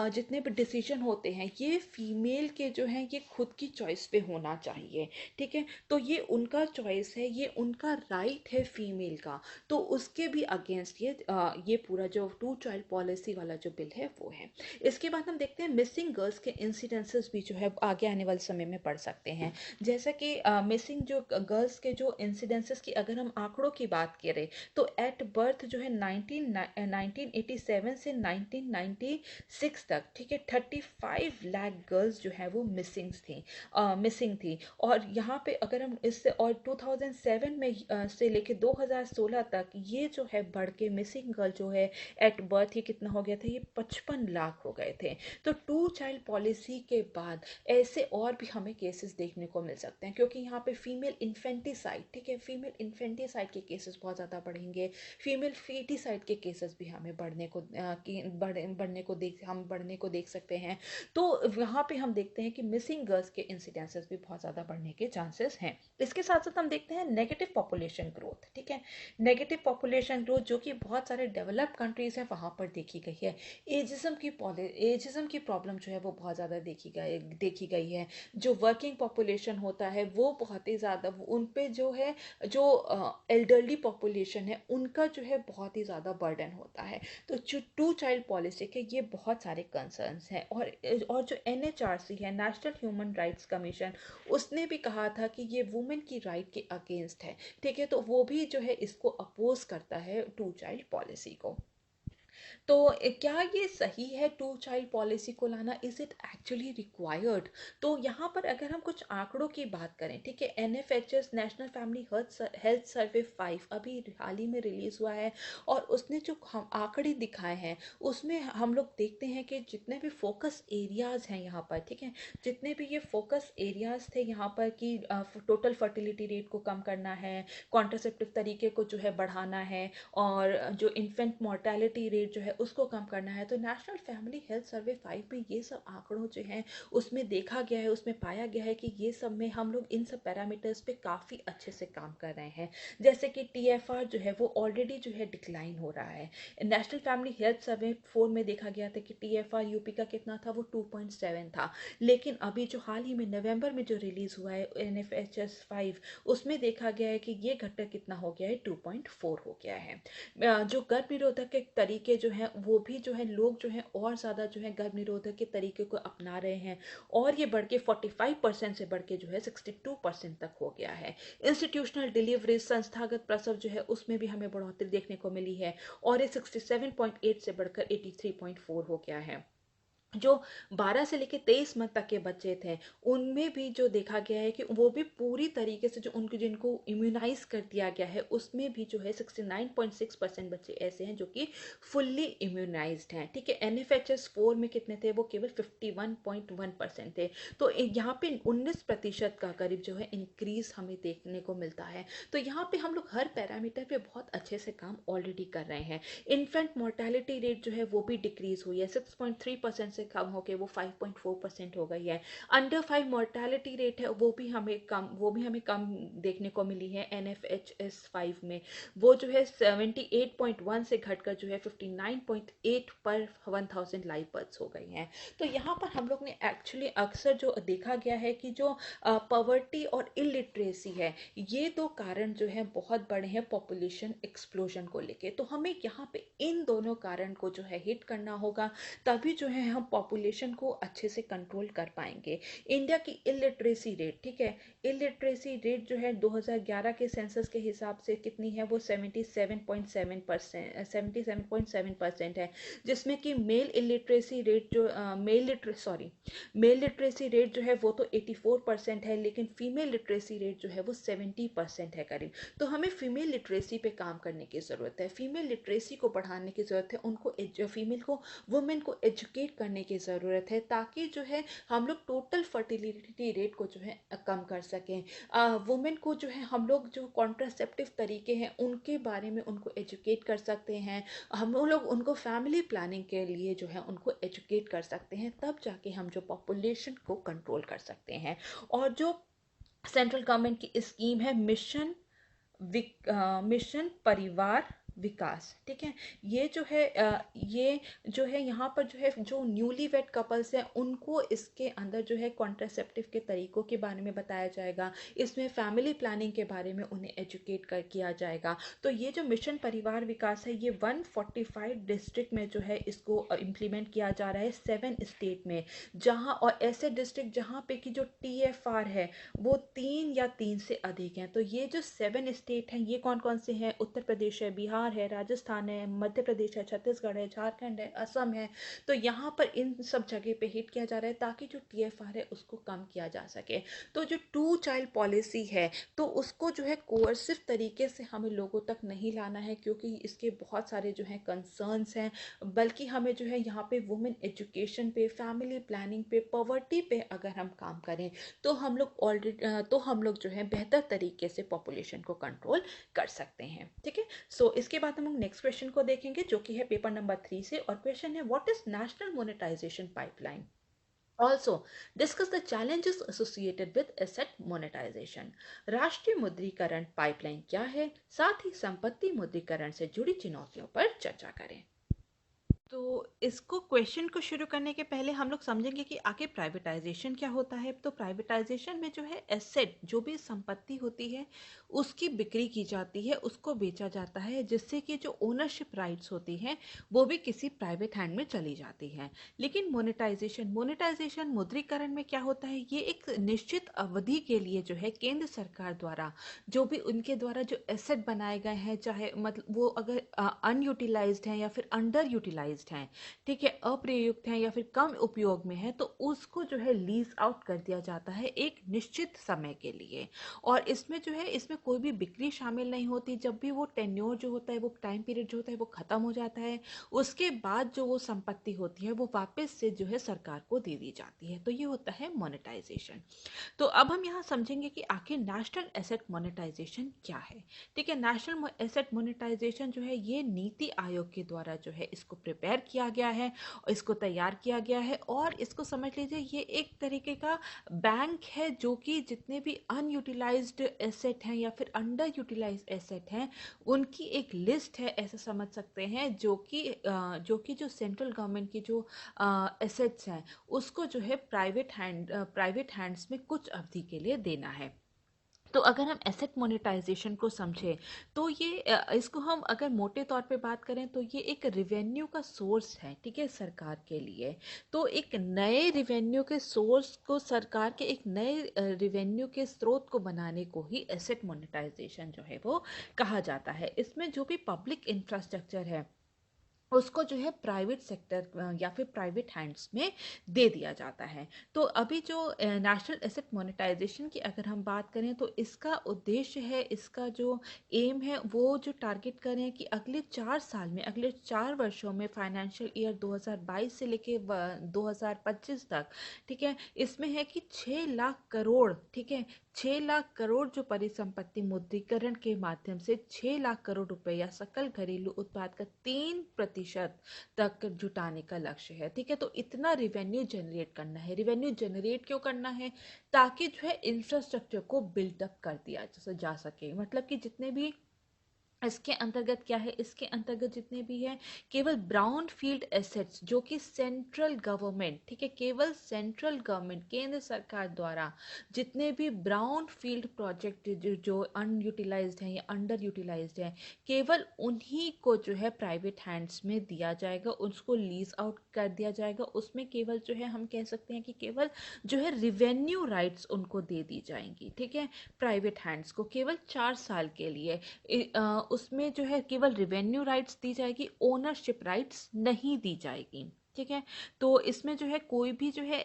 जितने भी डिसीजन होते हैं ये फीमेल के जो हैं ये खुद की चॉइस पे होना चाहिए, ठीक है। तो ये उनका चॉइस है, ये उनका राइट है फीमेल का, तो उसके भी अगेंस्ट ये पूरा जो 2 चाइल्ड पॉलिसी वाला जो बिल है वो है। इसके बाद हम देखते हैं मिसिंग गर्ल्स के इंसिडेंसेस भी जो है आगे आने वाले समय में बढ़ सकते हैं। जैसा कि मिसिंग जो गर्ल्स के जो इंसिडेंसेस की अगर हम आंकड़ों की बात करें थे। तो एट बर्थ जो है 1987 से 1996 तक, ठीक है, 35 लाख गर्ल्स जो है वो मिसिंग थी। और यहाँ पे अगर हम इससे और 2007 में से लेके 2016 तक ये जो है बढ़ के मिसिंग गर्ल जो है एट बर्थ ये कितना हो गया था, ये 55 लाख हो गए थे। तो टू चाइल्ड पॉलिसी के बाद ऐसे और भी हमें केसेस देखने को मिल सकते हैं, क्योंकि यहाँ पे फीमेल इन्फेंटिसाइड, ठीक है, फीमेल इन्फेंटिसाइड के केसेस बहुत ज़्यादा बढ़ेंगे। फीमेल फीटिसाइड के केसेस भी हमें बढ़ने को देख सकते हैं। तो यहाँ पे हम देखते हैं कि मिसिंग गर्ल्स के इंसिडेंसेस भी बहुत ज़्यादा बढ़ने के चांसेस हैं। इसके साथ साथ हम देखते हैं नेगेटिव पॉपुलेशन ग्रोथ, ठीक है, नेगेटिव पॉपुलेशन ग्रोथ जो कि बहुत सारे डेवलप्ड कंट्रीज हैं वहाँ पर देखी गई है। एजिज्म की प्रॉब्लम जो है वो बहुत ज़्यादा देखी गई है। जो वर्किंग पॉपुलेशन होता है वो बहुत ही ज़्यादा, उन पे जो है जो एल्डरली पॉपुलेशन है उनका जो है बहुत ही ज़्यादा बर्डन होता है। तो जो टू चाइल्ड पॉलिसी के ये बहुत सारे कंसर्न्स हैं। और जो NHRC है, नेशनल ह्यूमन राइट्स कमीशन, उसने भी कहा था कि ये वुमेन की राइट के अगेंस्ट है, ठीक है, तो वो भी जो है इसको अपोज करता है टू चाइल्ड पॉलिसी को। तो क्या ये सही है टू चाइल्ड पॉलिसी को लाना? Is it actually required? तो यहाँ पर अगर हम कुछ आंकड़ों की बात करें, ठीक है, NFHS national family health survey 5 अभी हाल ही में रिलीज हुआ है, और उसने जो हम आंकड़े दिखाए हैं उसमें हम लोग देखते हैं कि जितने भी फोकस एरियाज हैं यहाँ पर, ठीक है, जितने भी ये फोकस एरियाज थे यहाँ पर कि टोटल फर्टिलिटी रेट को कम करना है, कॉन्ट्रासेप्टिव तरीके को जो है बढ़ाना है, और जो इन्फेंट मोर्टेलिटी रेट जो है उसको कम करना है, तो नेशनल फैमिली हेल्थ सर्वे 5 में ये सब आंकड़ों जो हैं उसमें देखा गया है, उसमें पाया गया है कि ये सब में हम लोग इन सब पैरामीटर्स पे काफ़ी अच्छे से काम कर रहे हैं। जैसे कि TFR जो है वो ऑलरेडी जो है डिक्लाइन हो रहा है। नेशनल फैमिली हेल्थ सर्वे 4 में देखा गया था कि TFR यूपी का कितना था, वो 2.7 था, लेकिन अभी जो हाल ही में नवंबर में जो रिलीज हुआ है NFHS 5, उसमें देखा गया है कि ये घटक कितना हो गया है, 2.4 हो गया है। जो गर्भ निरोधक के तरीके जो हैं वो भी जो है लोग जो हैं और ज़्यादा जो है गर्भ निरोधक के तरीके को अपना रहे हैं, और ये बढ़ के 45% से बढ़ के जो है 62% तक हो गया है। इंस्टीट्यूशनल डिलीवरी, संस्थागत प्रसव जो है उसमें भी हमें बढ़ोतरी देखने को मिली है, और ये 67.8 से बढ़कर 83.4 हो गया है। जो 12 से लेकर 23 मंथ तक के बच्चे थे उनमें भी जो देखा गया है कि वो भी पूरी तरीके से जो उनको जिनको इम्यूनाइज कर दिया गया है उसमें भी जो है 69.6% बच्चे ऐसे हैं जो कि फुल्ली इम्यूनाइज्ड हैं, ठीक है। NFHS 4 में कितने थे, वो केवल 51.1% थे। तो यहाँ पे 19% का करीब जो है इंक्रीज हमें देखने को मिलता है। तो यहाँ पे हम लोग हर पैरामीटर पे बहुत अच्छे से काम ऑलरेडी कर रहे हैं। इन्फेंट मोर्टेलिटी रेट जो है वो भी डिक्रीज हुई है, 6.3% से कम होकर वो 5.4% हो गई है। अंडर 5 मोर्टेलिटी रेट है वो भी हमें कम देखने को मिली है NFHS 5 में। वो जो है 78.1 से घटकर जो है 59.8 पर 1000 लाइव बर्थ्स हो गई हैं। तो यहाँ पर हम लोग ने एक्चुअली अक्सर जो देखा गया है कि जो पॉवर्टी और इलिटरेसी है, ये दो कारण जो है बहुत बड़े हैं पॉपुलेशन एक्सप्लोजन को लेके। तो हमें यहाँ पे इन दोनों कारण को जो है हिट करना होगा, तभी जो है हम पॉपुलेशन को अच्छे से कंट्रोल कर पाएंगे। इंडिया की इलिटरेसी रेट, ठीक है, इलिटरेसी रेट जो है 2011 के सेंसस के हिसाब से कितनी है, वो 77.7% है, जिसमें कि मेल लिटरेसी रेट जो है वो तो 84% है, लेकिन फीमेल लिटरेसी रेट जो है वो 70% है करीब। तो हमें फीमेल लिटरेसी पे काम करने की ज़रूरत है, फीमेल लिटरेसी को बढ़ाने की ज़रूरत है, उनको वुमेन को एजुकेट करने की ज़रूरत है, ताकि जो है हम लोग टोटल फर्टिलिटी रेट को जो है कम कर सकें। वुमेन को जो है हम लोग जो कॉन्ट्रासेप्टिव तरीके हैं उनके बारे में उनको एजुकेट कर सकते हैं, हम लोग उनको फैमिली प्लानिंग के लिए जो है उनको एजुकेट कर सकते हैं, तब जाके हम जो पॉपुलेशन को कंट्रोल कर सकते हैं। और जो सेंट्रल गवर्नमेंट की स्कीम है मिशन परिवार विकास, ठीक है। ये जो है ये जो है यहाँ पर जो है जो न्यूली वेड कपल्स हैं उनको इसके अंदर जो है कॉन्ट्रासेप्टिव के तरीकों के बारे में बताया जाएगा। इसमें फैमिली प्लानिंग के बारे में उन्हें एजुकेट कर किया जाएगा। तो ये जो मिशन परिवार विकास है ये 145 डिस्ट्रिक्ट में जो है इसको इम्प्लीमेंट किया जा रहा है 7 स्टेट में, जहाँ और ऐसे डिस्ट्रिक्ट जहाँ पे कि जो TFR है वो 3 या 3 से अधिक हैं। तो ये जो 7 स्टेट हैं ये कौन कौन से हैं? उत्तर प्रदेश है, बिहार है, राजस्थान है, मध्य प्रदेश है, छत्तीसगढ़ है, झारखंड है, असम है। तो यहाँ पर इन सब जगह पे हिट किया जा रहा है ताकि जो TFR है उसको कम किया जा सके। तो जो 2 चाइल्ड पॉलिसी है तो उसको जो है कोर्सिव तरीके से हमें लोगों तक नहीं लाना है, क्योंकि इसके बहुत सारे जो है कंसर्न्स हैं, बल्कि हमें जो है यहाँ पे वुमेन एजुकेशन पे, फैमिली प्लानिंग पे, पॉवर्टी पे अगर हम काम करें तो हम लोग जो है बेहतर तरीके से पॉपुलेशन को कंट्रोल कर सकते हैं, ठीक है। सो इसके बाद हम लोग नेक्स्ट क्वेश्चन को देखेंगे जो कि है पेपर नंबर 3 से, और क्वेश्चन है what is national monetisation pipeline? Also, discuss the challenges associated with asset monetization. राष्ट्रीय मुद्रीकरण पाइपलाइन क्या है, साथ ही संपत्ति मुद्रीकरण से जुड़ी चुनौतियों पर चर्चा करें। तो इसको क्वेश्चन को शुरू करने के पहले हम लोग समझेंगे कि आखिर प्राइवेटाइजेशन क्या होता है। तो प्राइवेटाइजेशन में जो है एसेट, जो भी संपत्ति होती है उसकी बिक्री की जाती है, उसको बेचा जाता है, जिससे कि जो ओनरशिप राइट्स होती हैं वो भी किसी प्राइवेट हैंड में चली जाती हैं। लेकिन मोनेटाइजेशन मुद्रीकरण में क्या होता है, ये एक निश्चित अवधि के लिए जो है केंद्र सरकार द्वारा जो भी उनके द्वारा जो एसेट बनाए गए हैं, चाहे मतलब वो अगर अनयूटिलाइज्ड हैं या फिर अंडर यूटिलाइज्ड हैं, ठीक है, अप्रयुक्त हैं या फिर कम उपयोग में है, तो उसको जो है लीज आउट कर दिया जाता है एक निश्चित समय के लिए। और इसमें जो है इसमें कोई भी बिक्री शामिल नहीं होती। जब भी वो टेन्योर जो होता है, वो टाइम पीरियड जो होता है वो खत्म हो जाता है, उसके बाद जो वो संपत्ति होती है वो वापस से जो है सरकार को दे दी जाती है। तो ये होता है मोनेटाइजेशन। तो अब हम यहाँ समझेंगे कि आखिर नेशनल एसेट मोनेटाइजेशन क्या है, ठीक है। नेशनल एसेट मोनेटाइजेशन जो है ये नीति आयोग के द्वारा जो है इसको प्रिपेयर किया गया है और इसको तैयार किया गया है। और इसको समझ लीजिए ये एक तरीके का बैंक है जो कि जितने भी अनयूटिलाइज्ड एसेट हैं या फिर अंडर यूटिलाइज्ड एसेट हैं उनकी एक लिस्ट है, ऐसा समझ सकते हैं, जो सेंट्रल गवर्नमेंट की जो एसेट्स हैं उसको जो है प्राइवेट हैंड्स में कुछ अवधि के लिए देना है। तो अगर हम एसेट मोनेटाइजेशन को समझें तो ये इसको हम अगर मोटे तौर पे बात करें तो ये एक रिवेन्यू का सोर्स है, ठीक है, सरकार के लिए। तो एक नए रिवेन्यू के सोर्स को, सरकार के एक नए रिवेन्यू के स्रोत को बनाने को ही एसेट मोनेटाइजेशन जो है वो कहा जाता है। इसमें जो भी पब्लिक इंफ्रास्ट्रक्चर है उसको जो है प्राइवेट सेक्टर या फिर प्राइवेट हैंड्स में दे दिया जाता है। तो अभी जो नेशनल एसेट मोनेटाइजेशन की अगर हम बात करें तो इसका उद्देश्य है, इसका जो एम है वो जो टारगेट कर रहे हैं कि अगले 4 साल में, अगले 4 वर्षों में, फाइनेंशियल ईयर 2022 से लेके 2025 तक, ठीक है, इसमें है कि 6 लाख करोड़, ठीक है, 6 लाख करोड़ जो परिसंपत्ति मुद्रीकरण के माध्यम से 6 लाख करोड़ रुपए या सकल घरेलू उत्पाद का 3% तक जुटाने का लक्ष्य है, ठीक है। तो इतना रिवेन्यू जनरेट करना है। रिवेन्यू जनरेट क्यों करना है? ताकि जो है इंफ्रास्ट्रक्चर को बिल्डअप कर दिया जा सके। मतलब कि जितने भी इसके अंतर्गत क्या है, इसके अंतर्गत जितने भी हैं केवल ब्राउन फील्ड एसेट्स जो कि सेंट्रल गवर्नमेंट, ठीक है, केवल सेंट्रल गवर्नमेंट केंद्र सरकार द्वारा जितने भी ब्राउन फील्ड प्रोजेक्ट जो अनयूटिलाइज्ड हैं या अंडर यूटिलाइज्ड हैं, केवल उन्हीं को जो है प्राइवेट हैंड्स में दिया जाएगा, उसको लीज आउट कर दिया जाएगा। उसमें केवल जो है हम कह सकते हैं कि केवल जो है रिवेन्यू राइट्स उनको दे दी जाएंगी, ठीक है, प्राइवेट हैंड्स को केवल 4 साल के लिए। उसमें जो है केवल रिवेन्यू राइट्स दी जाएगी, ओनरशिप राइट्स नहीं दी जाएगी, ठीक है। तो इसमें जो है कोई भी जो है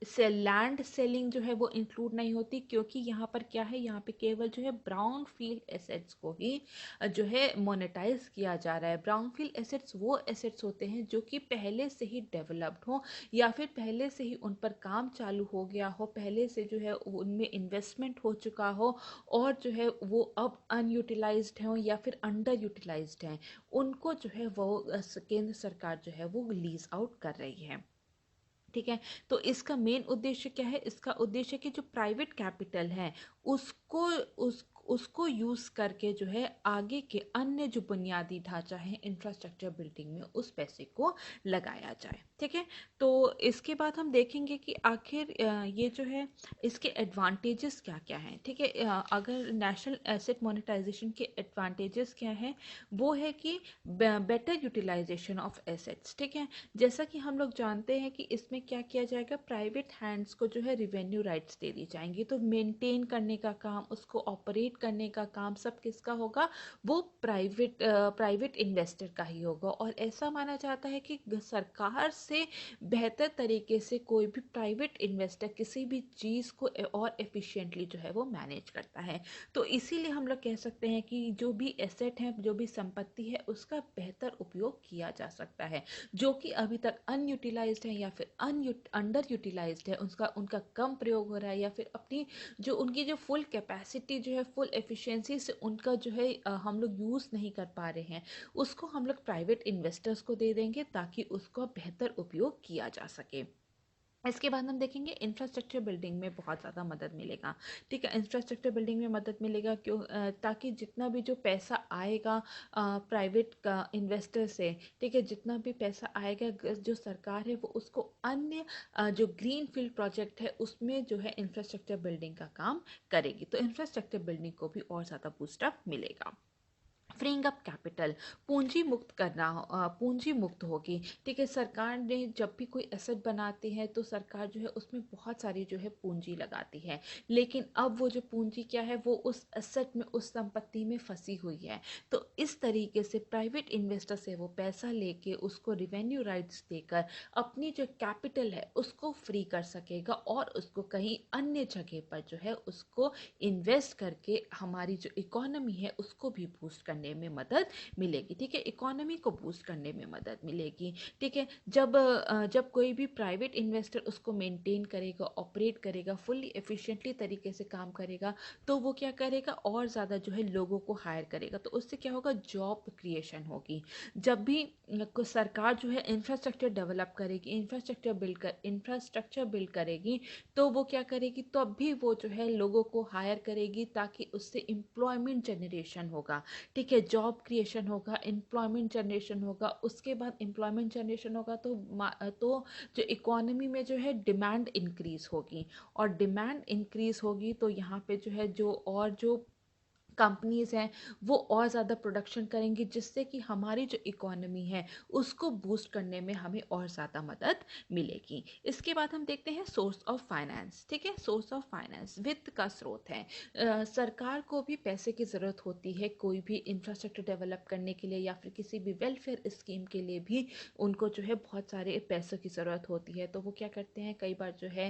लैंड सेलिंग जो है वो इंक्लूड नहीं होती, क्योंकि यहाँ पर क्या है, यहाँ पे केवल जो है ब्राउन फील्ड एसेट्स को ही जो है मोनेटाइज किया जा रहा है। ब्राउन फील्ड एसेट्स वो एसेट्स होते हैं जो कि पहले से ही डेवलप्ड हो या फिर पहले से ही उन पर काम चालू हो गया हो, पहले से जो है उनमें इन्वेस्टमेंट हो चुका हो और जो है वो अब अनयूटिलाइज्ड हों या फिर अंडर यूटिलाइज्ड हैं, उनको जो है वो केंद्र सरकार जो है वो लीज आउट कर रही है, ठीक है। तो इसका मेन उद्देश्य क्या है? इसका उद्देश्य कि जो प्राइवेट कैपिटल है उसको उसको यूज़ करके जो है आगे के अन्य जो बुनियादी ढांचा है इंफ्रास्ट्रक्चर बिल्डिंग में उस पैसे को लगाया जाए। ठीक है, तो इसके बाद हम देखेंगे कि आखिर ये जो है इसके एडवांटेजेस क्या क्या हैं। ठीक है, अगर नेशनल एसेट मोनेटाइजेशन के एडवांटेजेस क्या हैं, वो है कि बेटर यूटिलाइजेशन ऑफ एसेट्स। ठीक है, जैसा कि हम लोग जानते हैं कि इसमें क्या किया जाएगा, प्राइवेट हैंड्स को जो है रिवेन्यू राइट्स दे दी जाएंगी, तो मेंटेन करने का काम, उसको ऑपरेट करने का काम सब किसका होगा, वो प्राइवेट इन्वेस्टर का ही होगा। और ऐसा माना जाता है कि सरकार से बेहतर तरीके से कोई भी प्राइवेट इन्वेस्टर किसी भी चीज़ को और एफिशिएंटली जो है वो मैनेज करता है। तो इसीलिए हम लोग कह सकते हैं कि जो भी एसेट है, जो भी संपत्ति है, उसका बेहतर उपयोग किया जा सकता है। जो कि अभी तक अनयूटिलाइज्ड है या फिर अंडर यूटिलाइज्ड है, उसका उनका कम प्रयोग हो रहा है, या फिर अपनी जो उनकी जो फुल कैपेसिटी जो है, फुल एफिशिएंसी से उनका जो है हम लोग यूज़ नहीं कर पा रहे हैं, उसको हम लोग प्राइवेट इन्वेस्टर्स को दे देंगे ताकि उसका बेहतर उपयोग किया जा सके। इसके बाद हम देखेंगे इंफ्रास्ट्रक्चर बिल्डिंग में बहुत ज़्यादा मदद मिलेगा। ठीक है, इंफ्रास्ट्रक्चर बिल्डिंग में मदद मिलेगा क्यों, ताकि जितना भी जो पैसा आएगा प्राइवेट का इन्वेस्टर से, ठीक है, जितना भी पैसा आएगा जो सरकार है वो उसको अन्य जो ग्रीन फील्ड प्रोजेक्ट है उसमें जो है इंफ्रास्ट्रक्चर बिल्डिंग का काम करेगी, तो इंफ्रास्ट्रक्चर बिल्डिंग को भी और ज़्यादा बूस्टअप मिलेगा। फ्रीइंग अप कैपिटल, पूंजी मुक्त करना, पूंजी मुक्त होगी। ठीक है, सरकार ने जब भी कोई एसेट बनाती है तो सरकार जो है उसमें बहुत सारी जो है पूंजी लगाती है, लेकिन अब वो जो पूंजी क्या है, वो उस एसेट में, उस संपत्ति में फंसी हुई है। तो इस तरीके से प्राइवेट इन्वेस्टर से वो पैसा लेके उसको रिवेन्यू राइट्स देकर अपनी जो कैपिटल है उसको फ्री कर सकेगा और उसको कहीं अन्य जगह पर जो है उसको इन्वेस्ट करके हमारी जो इकोनॉमी है उसको भी बूस्ट करने में मदद मिलेगी। ठीक है, इकोनॉमी को बूस्ट करने में मदद मिलेगी। ठीक है, जब कोई भी प्राइवेट इन्वेस्टर उसको मेंटेन करेगा, ऑपरेट करेगा, फुल्ली एफिशिएंटली तरीके से काम करेगा, तो वो क्या करेगा, और ज़्यादा जो है लोगों को हायर करेगा, तो उससे क्या होगा, जॉब क्रिएशन होगी। जब भी सरकार जो है इंफ्रास्ट्रक्चर डेवलप करेगी, इंफ्रास्ट्रक्चर बिल्ड करेगी, तो वो क्या करेगी, तब भी वो जो है लोगों को हायर करेगी ताकि उससे एम्प्लॉयमेंट जनरेशन होगा। ठीक है, जॉब क्रिएशन होगा, एम्प्लॉयमेंट जनरेशन होगा, उसके बाद एम्प्लॉयमेंट जनरेशन होगा तो जो इकोनॉमी में जो है डिमांड इंक्रीज होगी, और डिमांड इंक्रीज होगी तो यहाँ पे जो है जो कंपनीज़ हैं वो और ज़्यादा प्रोडक्शन करेंगी, जिससे कि हमारी जो इकोनॉमी है उसको बूस्ट करने में हमें और ज़्यादा मदद मिलेगी। इसके बाद हम देखते हैं सोर्स ऑफ फाइनेंस। ठीक है, सोर्स ऑफ फाइनेंस वित्त का स्रोत है। सरकार को भी पैसे की ज़रूरत होती है कोई भी इंफ्रास्ट्रक्चर डेवलप करने के लिए, या फिर किसी भी वेलफेयर स्कीम के लिए भी उनको जो है बहुत सारे पैसों की ज़रूरत होती है। तो वो क्या करते हैं, कई बार जो है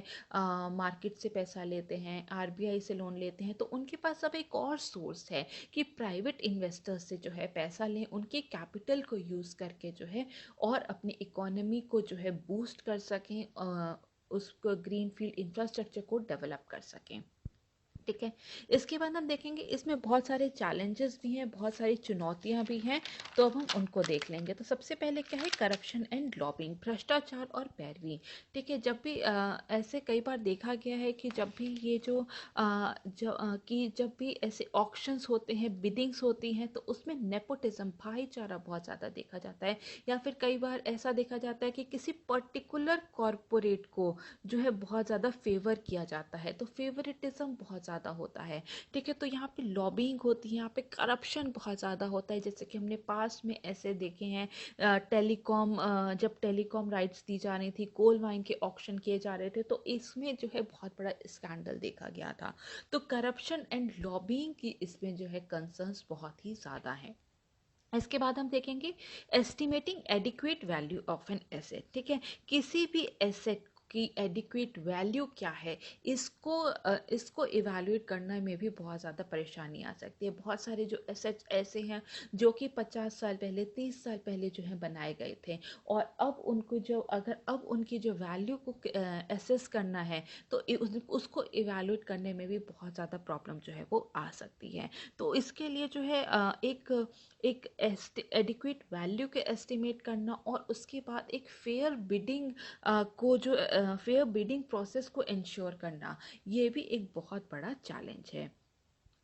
मार्केट से पैसा लेते हैं, आरबीआई से लोन लेते हैं, तो उनके पास अब एक और सोर्स है कि प्राइवेट इन्वेस्टर्स से जो है पैसा लें, उनके कैपिटल को यूज़ करके जो है और अपनी इकोनॉमी को जो है बूस्ट कर सकें, उसको ग्रीन फील्ड इंफ्रास्ट्रक्चर को डेवलप कर सकें। ठीक है, इसके बाद हम देखेंगे इसमें बहुत सारे चैलेंजेस भी हैं, बहुत सारी चुनौतियां भी हैं, तो अब हम उनको देख लेंगे। तो सबसे पहले क्या है, करप्शन एंड लॉबिंग, भ्रष्टाचार और पैरवी। ठीक है, जब भी ऐसे कई बार देखा गया है कि जब भी ये जब भी ऐसे ऑक्शंस होते हैं, बिडिंग्स होती हैं, तो उसमें नेपोटिज्म, भाईचारा बहुत ज़्यादा देखा जाता है, या फिर कई बार ऐसा देखा जाता है कि किसी पर्टिकुलर कॉरपोरेट को जो है बहुत ज़्यादा फेवर किया जाता है, तो फेवरेटिज्म बहुत ज़्यादा होता है। ठीक है, तो यहाँ पे लॉबिंग होती है, यहाँ पे करप्शन बहुत ज़्यादा होता है, जैसे कि हमने पास में ऐसे देखे हैं, जब टेलीकॉम राइट्स दी जा रही थी, कोल माइन के ऑक्शन किए जा रहे थे, तो इसमें जो है बहुत बड़ा स्कैंडल देखा गया था। तो करप्शन एंड लॉबिंग की इसमें जो है कंसर्न्स बहुत ही ज़्यादा है। इसके बाद हम देखेंगे estimating adequate value of an asset. ठीक है, किसी भी एसेट की एडिक्वेट वैल्यू क्या है, इसको इवैल्यूएट करने में भी बहुत ज़्यादा परेशानी आ सकती है। बहुत सारे जो एसेट्स ऐसे हैं जो कि 50 साल पहले, 30 साल पहले जो है बनाए गए थे, और अब उनकी जो वैल्यू को एसेस करना है, तो उसको इवैल्यूएट करने में भी बहुत ज़्यादा प्रॉब्लम जो है वो आ सकती है। तो इसके लिए जो है एक एडिक्वेट वैल्यू के एस्टिमेट करना, और उसके बाद एक फेयर बिडिंग प्रोसेस को इंश्योर करना, ये भी एक बहुत बड़ा चैलेंज है।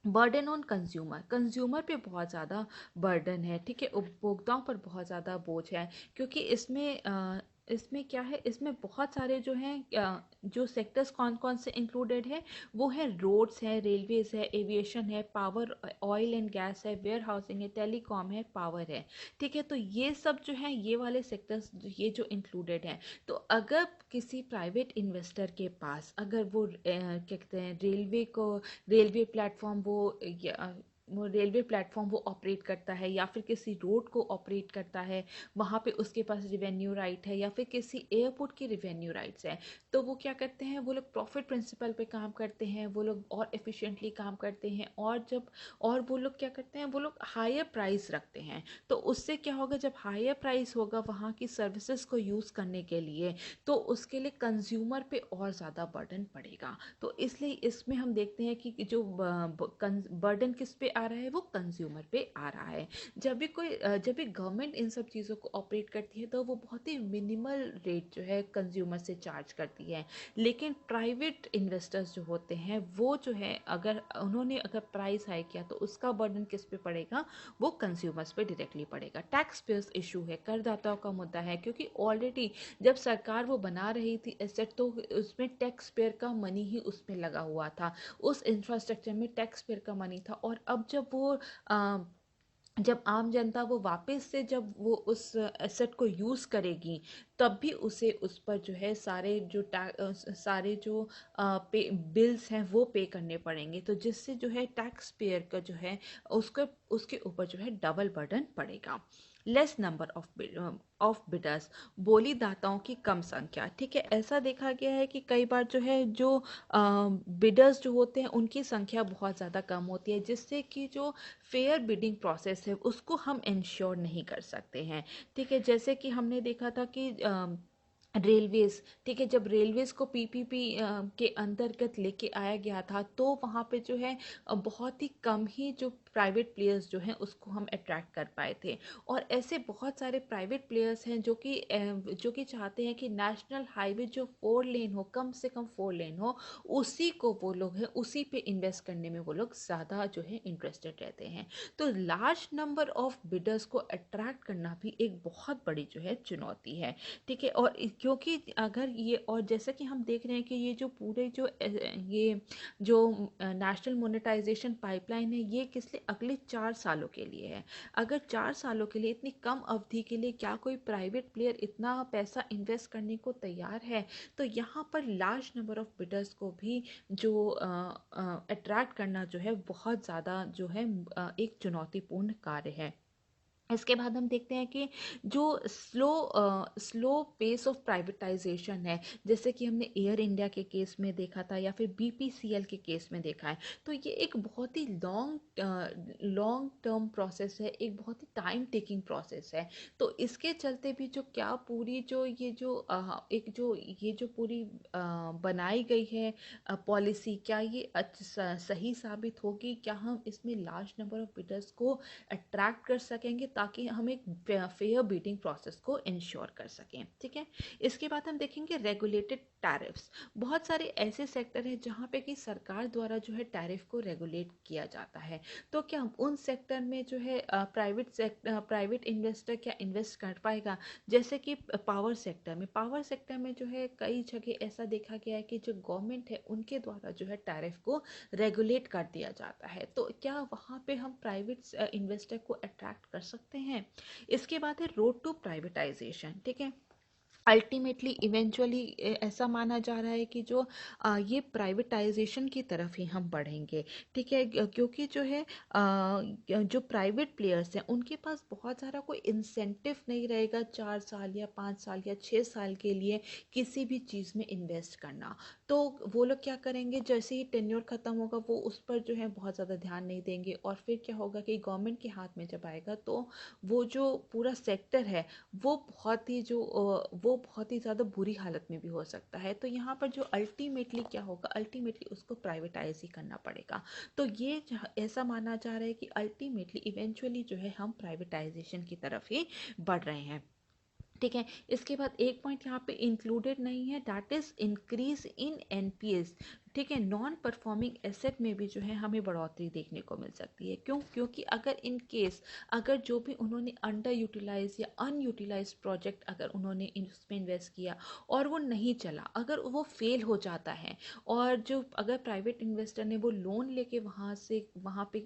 बर्डन ऑन कंज्यूमर, कंज्यूमर पे बहुत ज़्यादा बर्डन है, ठीक है, उपभोक्ताओं पर बहुत ज़्यादा बोझ है, क्योंकि इसमें क्या है, इसमें बहुत सारे जो हैं जो सेक्टर्स कौन कौन से इंक्लूडेड है, वो है रोड्स है, रेलवेज है, एविएशन है, पावर, ऑयल एंड गैस है, वेयर हाउसिंग है, टेलीकॉम है, पावर है, ठीक है। तो ये सब जो है, ये वाले सेक्टर्स ये जो इंक्लूडेड हैं। तो अगर किसी प्राइवेट इन्वेस्टर के पास अगर वो क्या कहते हैं, रेलवे प्लेटफॉर्म वो रेलवे प्लेटफॉर्म वो ऑपरेट करता है, या फिर किसी रोड को ऑपरेट करता है, वहाँ पे उसके पास रिवेन्यू राइट है, या फिर किसी एयरपोर्ट की रिवेन्यू राइट्स है, तो वो क्या करते हैं, वो लोग प्रॉफिट प्रिंसिपल पे काम करते हैं, वो लोग और एफिशिएंटली काम करते हैं, और वो लोग क्या करते हैं, वो लोग हायर प्राइस रखते हैं। तो उससे क्या होगा, जब हायर प्राइस होगा वहाँ की सर्विसेज को यूज़ करने के लिए, तो उसके लिए कंज्यूमर पे और ज़्यादा बर्डन पड़ेगा। तो इसलिए इसमें हम देखते हैं कि जो बर्डन किस पे आ रहा है, वो कंज्यूमर पे आ रहा है। जब भी गवर्नमेंट इन सब चीज़ों को ऑपरेट करती है, तो वो बहुत ही मिनिमल रेट जो है कंज्यूमर से चार्ज करती है। लेकिन प्राइवेट इन्वेस्टर्स जो होते हैं, वो जो है अगर उन्होंने अगर प्राइस हाई किया, तो उसका बर्डन किस पे पड़ेगा, वो कंज्यूमर्स पे डायरेक्टली पड़ेगा। टैक्स पेयर्स इशू है, करदाताओं का मुद्दा है, क्योंकि ऑलरेडी जब सरकार वो बना रही थी एसेट, तो उसमें टैक्स पेयर का मनी ही उसमें लगा हुआ था, उस इंफ्रास्ट्रक्चर में टैक्स पेयर का मनी था। और अब जब आम जनता वो वापस से जब वो उस एसेट को यूज़ करेगी, तब भी उसे उस पर जो है सारे जो पे बिल्स हैं वो पे करने पड़ेंगे, तो जिससे जो है टैक्स पेयर का जो है उसके ऊपर जो है डबल बर्डन पड़ेगा। लेस नंबर ऑफ बिडर्स, बोली दाताओं की कम संख्या, ठीक है। ऐसा देखा गया है कि कई बार जो है जो बिडर्स जो होते हैं उनकी संख्या बहुत ज़्यादा कम होती है, जिससे कि जो फेयर बिडिंग प्रोसेस है उसको हम इंश्योर नहीं कर सकते हैं, ठीक है। जैसे कि हमने देखा था कि रेलवेज, ठीक है, जब रेलवेज को पीपीपी के अंतर्गत लेके आया गया था, तो वहाँ पे जो है बहुत ही कम ही जो प्राइवेट प्लेयर्स जो हैं उसको हम अट्रैक्ट कर पाए थे। और ऐसे बहुत सारे प्राइवेट प्लेयर्स हैं जो कि चाहते हैं कि नेशनल हाईवे जो 4 लेन हो, कम से कम 4 लेन हो, उसी को वो लोग हैं, उसी पे इन्वेस्ट करने में वो लोग ज़्यादा जो है इंटरेस्टेड रहते हैं। तो लार्ज नंबर ऑफ बिडर्स को अट्रैक्ट करना भी एक बहुत बड़ी जो है चुनौती है, ठीक है। और क्योंकि अगर ये, और जैसा कि हम देख रहे हैं कि ये जो पूरे ये जो नेशनल मोनेटाइजेशन पाइपलाइन है, ये किस लिए, अगले 4 सालों के लिए है। अगर 4 सालों के लिए, इतनी कम अवधि के लिए, क्या कोई प्राइवेट प्लेयर इतना पैसा इन्वेस्ट करने को तैयार है? तो यहाँ पर लार्ज नंबर ऑफ बिडर्स को भी जो अट्रैक्ट करना जो है बहुत ज़्यादा जो है एक चुनौतीपूर्ण कार्य है। इसके बाद हम देखते हैं कि जो स्लो पेस ऑफ प्राइवेटाइजेशन है, जैसे कि हमने एयर इंडिया के केस में देखा था, या फिर बीपीसीएल के केस में देखा है, तो ये एक बहुत ही लॉन्ग टर्म प्रोसेस है, एक बहुत ही टाइम टेकिंग प्रोसेस है। तो इसके चलते भी जो क्या पूरी जो ये जो पूरी बनाई गई है पॉलिसी, क्या ये सही साबित होगी? क्या हम इसमें लार्ज नंबर ऑफ बिडर्स को अट्रैक्ट कर सकेंगे, ताकि हम एक फेयर बीटिंग प्रोसेस को इंश्योर कर सकें, ठीक है। इसके बाद हम देखेंगे रेगुलेटेड टैरिफ्स। बहुत सारे ऐसे सेक्टर हैं जहाँ पे कि सरकार द्वारा जो है टैरिफ को रेगुलेट किया जाता है। तो क्या उन सेक्टर में जो है प्राइवेट इन्वेस्टर क्या इन्वेस्ट कर पाएगा? जैसे कि पावर सेक्टर में जो है कई जगह ऐसा देखा गया है कि जो गवर्नमेंट है उनके द्वारा जो है टैरिफ को रेगुलेट कर दिया जाता है। तो क्या वहाँ पे हम प्राइवेट इन्वेस्टर को अट्रैक्ट कर सकते हैं? इसके बाद है रोड टू प्राइवेटाइजेशन, ठीक है। अल्टीमेटली इवेंचुअली ऐसा माना जा रहा है कि जो ये प्राइवेटाइजेशन की तरफ ही हम बढ़ेंगे, ठीक है। क्योंकि जो है जो प्राइवेट प्लेयर्स हैं उनके पास बहुत सारा कोई इंसेंटिव नहीं रहेगा 4 साल या 5 साल या 6 साल के लिए किसी भी चीज़ में इन्वेस्ट करना। तो वो लोग क्या करेंगे, जैसे ही टेन्योर ख़त्म होगा वो उस पर जो है बहुत ज़्यादा ध्यान नहीं देंगे, और फिर क्या होगा कि गवर्नमेंट के हाथ में जब आएगा, तो वो जो पूरा सेक्टर है वो बहुत ही ज़्यादा बुरी हालत में भी हो सकता है। तो यहाँ पर जो अल्टीमेटली क्या होगा, अल्टीमेटली उसको प्राइवेटाइज ही करना पड़ेगा। तो ये ऐसा माना जा रहा है कि अल्टीमेटली इवेंचुअली जो है हम प्राइवेटाइजेशन की तरफ ही बढ़ रहे हैं, ठीक है। इसके बाद एक पॉइंट यहाँ पे इंक्लूडेड नहीं है, that is increase in NPS ठीक है, नॉन परफॉर्मिंग एसेट में भी जो है हमें बढ़ोतरी देखने को मिल सकती है। क्यों? क्योंकि अगर इन केस अगर जो भी उन्होंने अंडर यूटिलाइज या अनयूटिलाइज प्रोजेक्ट अगर उन्होंने उसमें इन्वेस्ट किया और वो नहीं चला, अगर वो फेल हो जाता है, और जो अगर प्राइवेट इन्वेस्टर ने वो लोन लेके वहाँ पे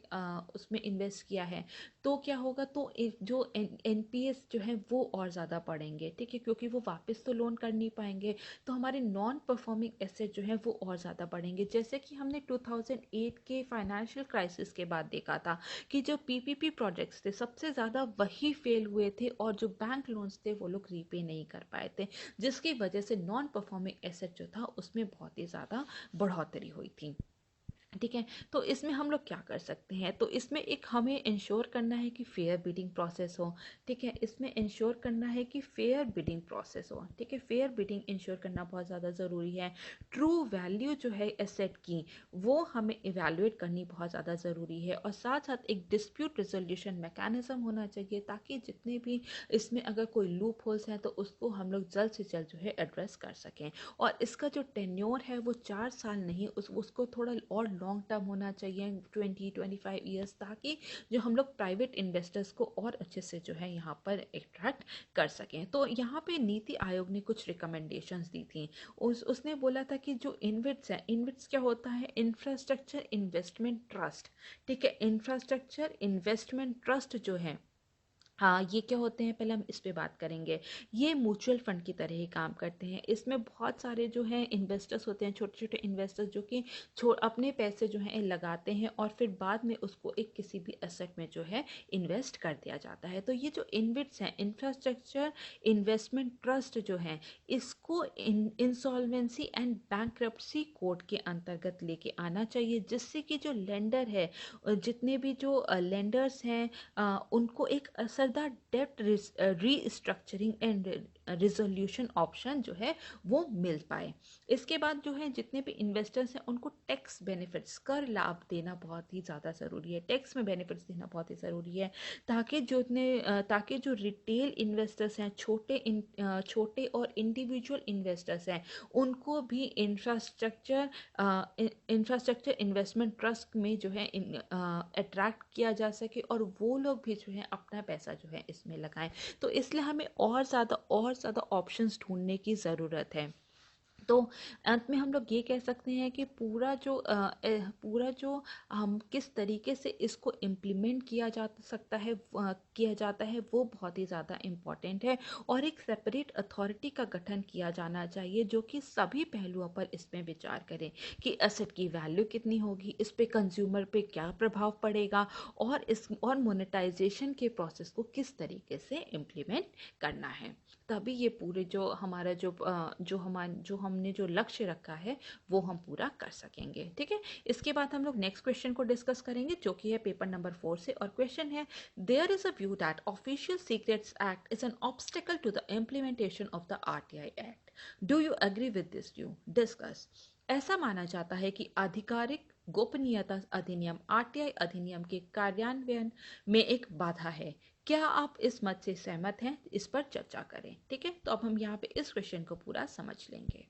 उसमें इन्वेस्ट किया है, तो क्या होगा, तो जो एनपीएस जो है वो और ज़्यादा बढ़ेंगे। ठीक है, क्योंकि वो वापस तो लोन कर नहीं पाएंगे, तो हमारे नॉन परफॉर्मिंग एसेट जो है वो और ज़्यादा बढ़ेंगे। जैसे कि हमने 2008 के फाइनेंशियल क्राइसिस के बाद देखा था कि जो पीपीपी प्रोजेक्ट्स थे सबसे ज़्यादा वही फेल हुए थे, और जो बैंक लोन्स थे वो लोग रीपे नहीं कर पाए थे, जिसकी वजह से नॉन परफॉर्मिंग एसेट जो था उसमें बहुत ही ज़्यादा बढ़ोतरी हुई थी। ठीक है, तो इसमें हम लोग क्या कर सकते हैं, तो इसमें एक हमें इंश्योर करना है कि फेयर बिडिंग प्रोसेस हो। ठीक है, इसमें इंश्योर करना है कि फेयर बिडिंग प्रोसेस हो। ठीक है, फेयर बिडिंग इंश्योर करना बहुत ज़्यादा ज़रूरी है। ट्रू वैल्यू जो है एसेट की वो हमें इवेलुएट करनी बहुत ज़्यादा ज़रूरी है, और साथ साथ एक डिस्प्यूट रिजोल्यूशन मैकेनिज्म होना चाहिए, ताकि जितने भी इसमें अगर कोई लूप होल्स हैं तो उसको हम लोग जल्द से जल्द जो है एड्रेस कर सकें। और इसका जो टेन्योर है वो 4 साल नहीं, उसको थोड़ा और लॉन्ग टर्म होना चाहिए, 20-25 ईयर्स, ताकि जो हम लोग प्राइवेट इन्वेस्टर्स को और अच्छे से जो है यहाँ पर अट्रैक्ट कर सकें। तो यहाँ पे नीति आयोग ने कुछ रिकमेंडेशंस दी थी। उसने बोला था कि जो इन्विट्स है, इन्विट्स क्या होता है, इंफ्रास्ट्रक्चर इन्वेस्टमेंट ट्रस्ट। ठीक है, इंफ्रास्ट्रक्चर इन्वेस्टमेंट ट्रस्ट जो है, हाँ, ये क्या होते हैं, पहले हम इस पे बात करेंगे। ये म्यूचुअल फंड की तरह ही काम करते हैं। इसमें बहुत सारे जो हैं इन्वेस्टर्स होते हैं, छोटे छोटे इन्वेस्टर्स, जो कि अपने पैसे जो हैं लगाते हैं, और फिर बाद में उसको एक किसी भी एसेट में जो है इन्वेस्ट कर दिया जाता है। तो ये जो इन्विट्स हैं, इंफ्रास्ट्रक्चर इन्वेस्टमेंट ट्रस्ट जो है, इसको इंसॉल्वेंसी एंड बैंक्रप्सी कोड के अंतर्गत लेके आना चाहिए, जिससे कि जो लेंडर है, जितने भी जो लेंडर्स हैं, उनको एक असरदार डेप्ट रीस्ट्रक्चरिंग एंड रिजोल्यूशन ऑप्शन जो है वो मिल पाए। इसके बाद जो है जितने भी इन्वेस्टर्स हैं उनको टैक्स बेनिफिट्स, कर लाभ देना बहुत ही ज़्यादा ज़रूरी है, टैक्स में बेनिफिट्स देना बहुत ही ज़रूरी है, ताकि जो रिटेल इन्वेस्टर्स हैं, छोटे और इंडिविजुअल इन्वेस्टर्स हैं, उनको भी इंफ्रास्ट्रक्चर इन्वेस्टमेंट ट्रस्ट में जो है अट्रैक्ट किया जा सके, और वो लोग भी जो है अपना पैसा जो है इसमें लगाएं। तो इसलिए हमें और ज़्यादा ऑप्शंस ढूंढने की ज़रूरत है। तो अंत में हम लोग ये कह सकते हैं कि पूरा जो हम किस तरीके से इसको इम्प्लीमेंट किया जाता है वो बहुत ही ज़्यादा इम्पॉर्टेंट है, और एक सेपरेट अथॉरिटी का गठन किया जाना चाहिए, जो कि सभी पहलुओं पर इसमें विचार करें कि एसेट की वैल्यू कितनी होगी, इस पे कंज्यूमर पे क्या प्रभाव पड़ेगा, और मोनेटाइजेशन के प्रोसेस को किस तरीके से इम्प्लीमेंट करना है। तभी ये पूरे जो हमारा जो हमने जो लक्ष्य रखा है वो हम पूरा कर सकेंगे। ठीक है, इसके बाद हम लोग नेक्स्ट क्वेश्चन को डिस्कस करेंगे, जो कि है पेपर नंबर 4 से, और क्वेश्चन है, there is a view that official secrets act is an obstacle to the implementation of the RTI act. Do you agree with this view? Discuss. ऐसा माना जाता है कि आधिकारिक गोपनीयता अधिनियम आरटीआई अधिनियम के कार्यान्वयन में एक बाधा है। क्या आप इस मत से सहमत हैं? इस पर चर्चा करें। ठीक है, तो अब हम यहाँ पे इस क्वेश्चन को पूरा समझ लेंगे।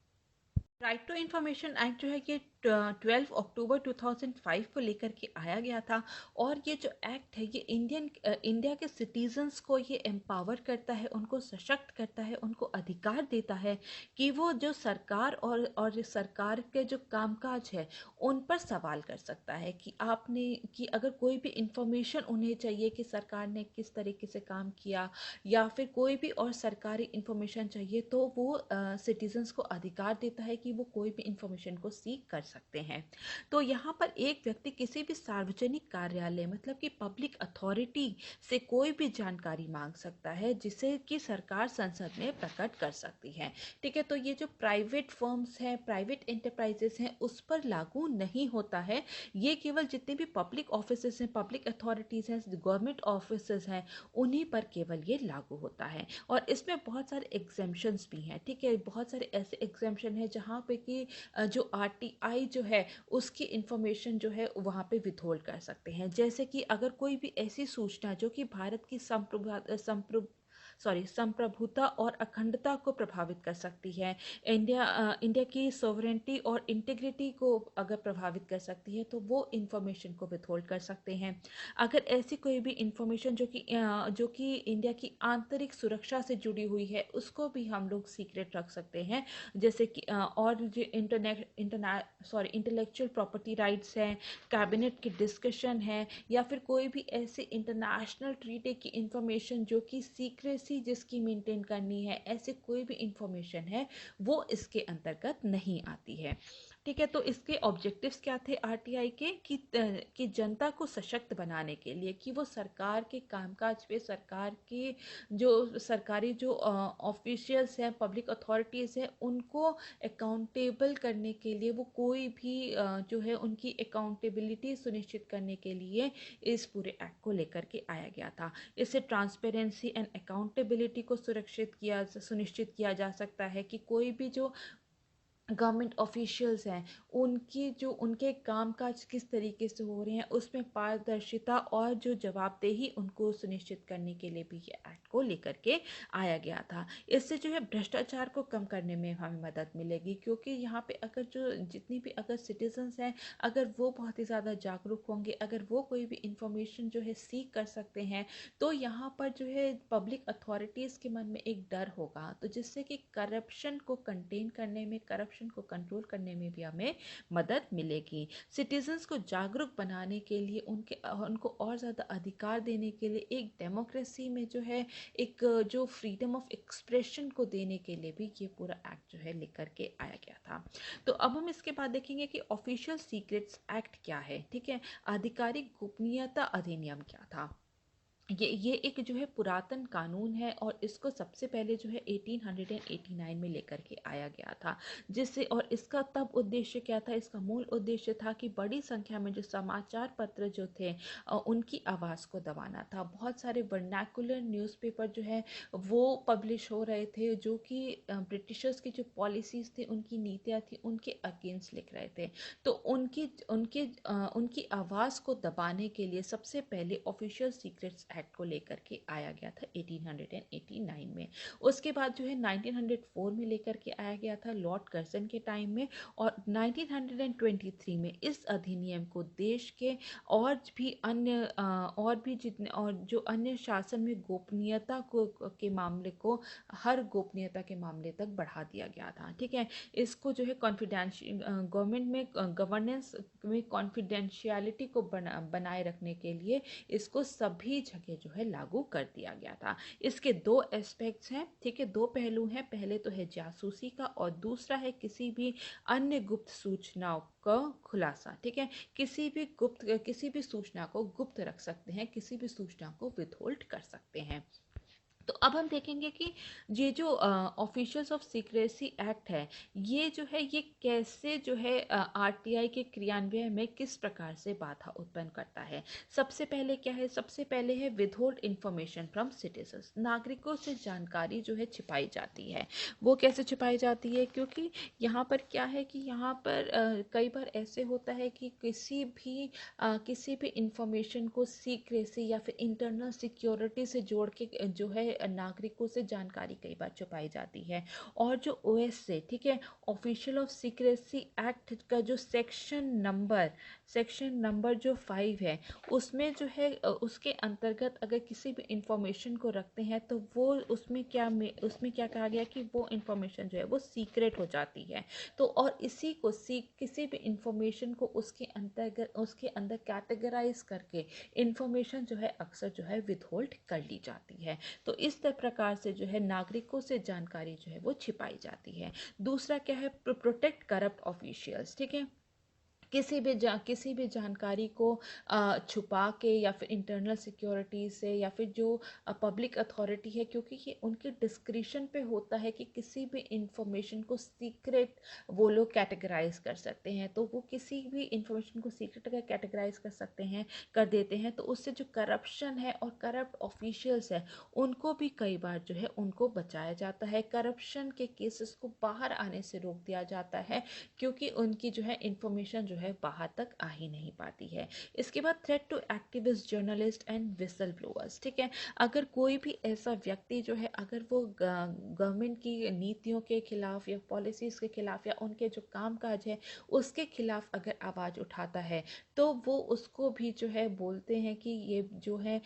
राइट टू इंफॉर्मेशन एक्ट जो है ये 12 अक्टूबर 2005 को लेकर के आया गया था, और ये जो एक्ट है ये इंडिया के सिटीजन्स को ये एम्पावर करता है, उनको सशक्त करता है, उनको अधिकार देता है कि वो जो सरकार और सरकार के जो कामकाज है उन पर सवाल कर सकता है, कि अगर कोई भी इंफॉर्मेशन उन्हें चाहिए कि सरकार ने किस तरीके से काम किया, या फिर कोई भी और सरकारी इंफॉर्मेशन चाहिए, तो वो सिटीजन्स को अधिकार देता है कि वो कोई भी इंफॉर्मेशन को सीख कर सकते हैं। तो यहाँ पर एक व्यक्ति किसी भी सार्वजनिक कार्यालय, मतलब कि पब्लिक अथॉरिटी से कोई भी जानकारी मांग सकता है, जिसे कि सरकार संसद में प्रकट कर सकती है। ठीक है, तो ये जो प्राइवेट फर्म्स हैं, प्राइवेट एंटरप्राइजेस हैं, उस पर लागू नहीं होता है। ये केवल जितने भी पब्लिक ऑफिसेस हैं, पब्लिक अथॉरिटीज़ हैं, गवर्नमेंट ऑफिसेस हैं, उन्हीं पर केवल ये लागू होता है। और इसमें बहुत सारे एग्जेम्पशंस भी हैं। ठीक है, बहुत सारे ऐसे एग्जेम्पशन हैं जहाँ पे कि जो आरटीआई जो है उसकी इंफॉर्मेशन जो है वहाँ पे विथहोल्ड कर सकते हैं। जैसे कि अगर कोई भी ऐसी सूचना जो कि भारत की संप्रभुता और अखंडता को प्रभावित कर सकती है। इंडिया की सोवरेंटी और इंटीग्रिटी को अगर प्रभावित कर सकती है तो वो इंफॉर्मेशन को विथहोल्ड कर सकते हैं। अगर ऐसी कोई भी इंफॉर्मेशन जो कि इंडिया की आंतरिक सुरक्षा से जुड़ी हुई है उसको भी हम लोग सीक्रेट रख सकते हैं, जैसे कि और जो इंटेलेक्चुअल प्रॉपर्टी राइट्स हैं, कैबिनेट की डिस्कशन है, या फिर कोई भी ऐसे इंटरनेशनल ट्रीटी की इंफॉर्मेशन जो कि सीक्रेसी जिसकी मेंटेन करनी है, ऐसे कोई भी इंफॉर्मेशन है वो इसके अंतर्गत नहीं आती है। ठीक है, तो इसके ऑब्जेक्टिव्स क्या थे आरटीआई के कि जनता को सशक्त बनाने के लिए, कि वो सरकार के कामकाज पे, सरकार के जो सरकारी जो ऑफिशियल्स हैं, पब्लिक अथॉरिटीज़ हैं, उनको अकाउंटेबल करने के लिए, वो कोई भी जो है उनकी अकाउंटेबिलिटी सुनिश्चित करने के लिए इस पूरे एक्ट को लेकर के आया गया था। इससे ट्रांसपेरेंसी एंड अकाउंटेबिलिटी को सुनिश्चित किया जा सकता है कि कोई भी जो गवर्नमेंट ऑफिशियल्स हैं उनके कामकाज किस तरीके से हो रहे हैं उसमें पारदर्शिता और जो जवाबदेही उनको सुनिश्चित करने के लिए भी ये एक्ट को लेकर के आया गया था। इससे जो है भ्रष्टाचार को कम करने में हमें मदद मिलेगी, क्योंकि यहाँ पे अगर जो जितनी भी अगर सिटीजन्स हैं, अगर वो बहुत ही ज़्यादा जागरूक होंगे, अगर वो कोई भी इंफॉर्मेशन जो है सीख कर सकते हैं, तो यहाँ पर जो है पब्लिक अथॉरिटीज़ के मन में एक डर होगा, तो जिससे कि करप्शन को कंटेन करने में, करप्शन को कंट्रोल करने में भी हमें मदद मिलेगी। सिटीजन्स को जागरूक बनाने के लिए, उनको और ज़्यादा अधिकार देने के लिए, एक डेमोक्रेसी में जो है एक जो फ्रीडम ऑफ एक्सप्रेशन को देने के लिए भी ये पूरा एक्ट जो है लेकर के आया गया था। तो अब हम इसके बाद देखेंगे कि ऑफिशियल सीक्रेट्स एक्ट क्या है। ठीक है, आधिकारिक गोपनीयता अधिनियम क्या था। ये एक जो है पुरातन कानून है और इसको सबसे पहले जो है 1889 में लेकर के आया गया था, जिससे, और इसका तब उद्देश्य क्या था, इसका मूल उद्देश्य था कि बड़ी संख्या में जो समाचार पत्र जो थे उनकी आवाज़ को दबाना था। बहुत सारे वर्नैकुलर न्यूज़पेपर जो है वो पब्लिश हो रहे थे, जो कि ब्रिटिशर्स की जो पॉलिसीज़ थी, उनकी नीतियाँ थी, उनके अगेंस्ट लिख रहे थे। तो उनकी आवाज़ को दबाने के लिए सबसे पहले ऑफिशियल सीक्रेट्स एक्ट को लेकर के आया गया था 1889 में। उसके बाद जो है 1904 में लेकर के आया गया था लॉर्ड कर्जन के टाइम में, और 1923 में इस अधिनियम को देश के और भी जितने और जो अन्य शासन में गोपनीयता के मामले को हर गोपनीयता के मामले तक बढ़ा दिया गया था। ठीक है, इसको जो है गवर्नेंस में कॉन्फिडेंशियलिटी को बनाए रखने के लिए इसको सभी जगह जो है लागू कर दिया गया था। इसके दो एस्पेक्ट्स हैं। ठीक है, दो पहलू हैं। पहले तो है जासूसी का और दूसरा है किसी भी अन्य गुप्त सूचनाओं का खुलासा। ठीक है, किसी भी सूचना को गुप्त रख सकते हैं, किसी भी सूचना को विथहोल्ड कर सकते हैं। तो अब हम देखेंगे कि ये जो ऑफिशियल्स ऑफ सीक्रेसी एक्ट है, ये जो है ये कैसे जो है आरटीआई के क्रियान्वयन में किस प्रकार से बाधा उत्पन्न करता है। सबसे पहले क्या है, सबसे पहले है विथहोल्ड इंफॉर्मेशन फ्रॉम सिटीजन्स। नागरिकों से जानकारी जो है छिपाई जाती है। वो कैसे छिपाई जाती है, क्योंकि यहाँ पर क्या है कि यहाँ पर कई बार ऐसे होता है कि किसी भी इंफॉर्मेशन को सीक्रेसी या फिर इंटरनल सिक्योरिटी से जोड़ के जो है नागरिकों से जानकारी कई बार छुपाई जाती है। और जो ओएस से, ठीक है, ऑफिशियल ऑफ सीक्रेसी एक्ट का जो सेक्शन नंबर जो 5 है, उसमें जो है उसके अंतर्गत अगर किसी भी इंफॉर्मेशन को रखते हैं तो वो उसमें क्या कहा गया कि वो इंफॉर्मेशन जो है वो सीक्रेट हो जाती है। तो और किसी भी इंफॉर्मेशन को उसके अंदर कैटेगराइज करके इंफॉर्मेशन जो है अक्सर जो है विथहोल्ड कर ली जाती है। तो इस प्रकार से जो है नागरिकों से जानकारी जो है वो छिपाई जाती है। दूसरा क्या है, प्रोटेक्ट करप्ट ऑफिशियल्स। ठीक है, किसी भी जानकारी को छुपा के या फिर इंटरनल सिक्योरिटी से या फिर जो पब्लिक अथॉरिटी है, क्योंकि ये उनके डिस्क्रिशन पे होता है कि किसी भी इंफॉर्मेशन को सीक्रेट वो लोग कैटेगराइज कर सकते हैं। तो वो किसी भी इंफॉर्मेशन को सीक्रेट अगर कैटेगराइज कर देते हैं तो उससे जो करप्शन है और करप्ट ऑफिशियल्स है उनको भी कई बार जो है उनको बचाया जाता है। करप्शन के केसेस को बाहर आने से रोक दिया जाता है, क्योंकि उनकी जो है इंफॉर्मेशन जो जो है बाहर तक आ ही नहीं पाती है। इसके बाद threat to activist, journalist and whistleblowers. ठीक है, अगर कोई भी ऐसा व्यक्ति जो है अगर वो गवर्नमेंट की नीतियों के खिलाफ या पॉलिसीज़ के खिलाफ या उनके जो कामकाज है उसके खिलाफ अगर आवाज़ उठाता है तो वो उसको भी जो है बोलते हैं कि ये जो है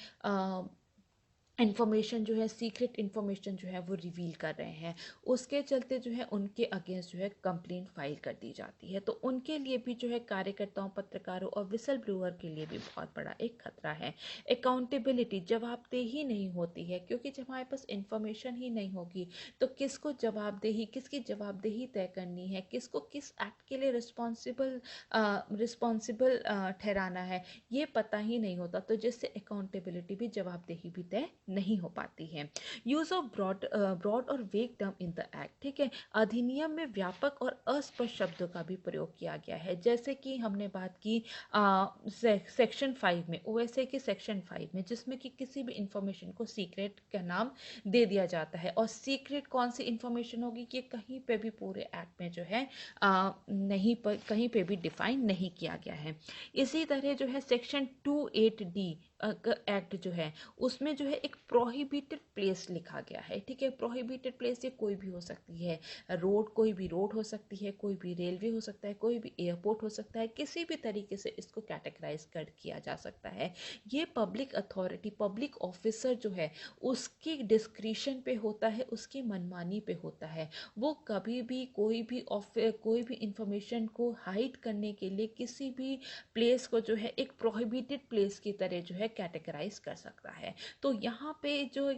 इन्फॉर्मेशन जो है, सीक्रेट इन्फॉर्मेशन जो है वो रिवील कर रहे हैं। उसके चलते जो है उनके अगेंस्ट जो है कंप्लेंट फाइल कर दी जाती है। तो उनके लिए भी जो है कार्यकर्ताओं, पत्रकारों और विसल ब्लोअर के लिए भी बहुत बड़ा एक खतरा है। अकाउंटेबिलिटी, जवाबदेही नहीं होती है, क्योंकि जब हमारे पास इन्फॉर्मेशन ही नहीं होगी तो किसको जवाबदेही, किसकी जवाबदेही तय करनी है, किसको किस एक्ट के लिए रिस्पॉन्सिबल ठहराना है, ये पता ही नहीं होता। तो जिससे अकाउंटेबिलिटी भी, जवाबदेही भी तय नहीं हो पाती है। यूज ऑफ ब्रॉड और वेग टर्म इन द एक्ट। ठीक है, अधिनियम में व्यापक और अस्पष्ट शब्दों का भी प्रयोग किया गया है। जैसे कि हमने बात की सेक्शन 5 में, ओएसए के सेक्शन 5 में, जिसमें कि किसी भी इंफॉर्मेशन को सीक्रेट का नाम दे दिया जाता है। और सीक्रेट कौन सी इंफॉर्मेशन होगी कि कहीं पे भी पूरे एक्ट में जो है नहीं पर कहीं पे भी डिफाइन नहीं किया गया है। इसी तरह जो है सेक्शन 28D एक्ट जो है उसमें जो है एक प्रोहिबिटेड प्लेस लिखा गया है। ठीक है, प्रोहिबिटेड प्लेस ये कोई भी हो सकती है, रोड, कोई भी रोड हो सकती है, कोई भी रेलवे हो सकता है, कोई भी एयरपोर्ट हो सकता है, किसी भी तरीके से इसको कैटेगराइज कर किया जा सकता है। ये पब्लिक अथॉरिटी, पब्लिक ऑफिसर जो है उसकी डिस्क्रिशन पे होता है, उसकी मनमानी पे होता है। वो कभी भी कोई भी इंफॉर्मेशन को हाइड करने के लिए किसी भी प्लेस को जो है एक प्रोहिबिटेड प्लेस की तरह जो है कैटेगराइज कर सकता है। तो यहाँ पे जो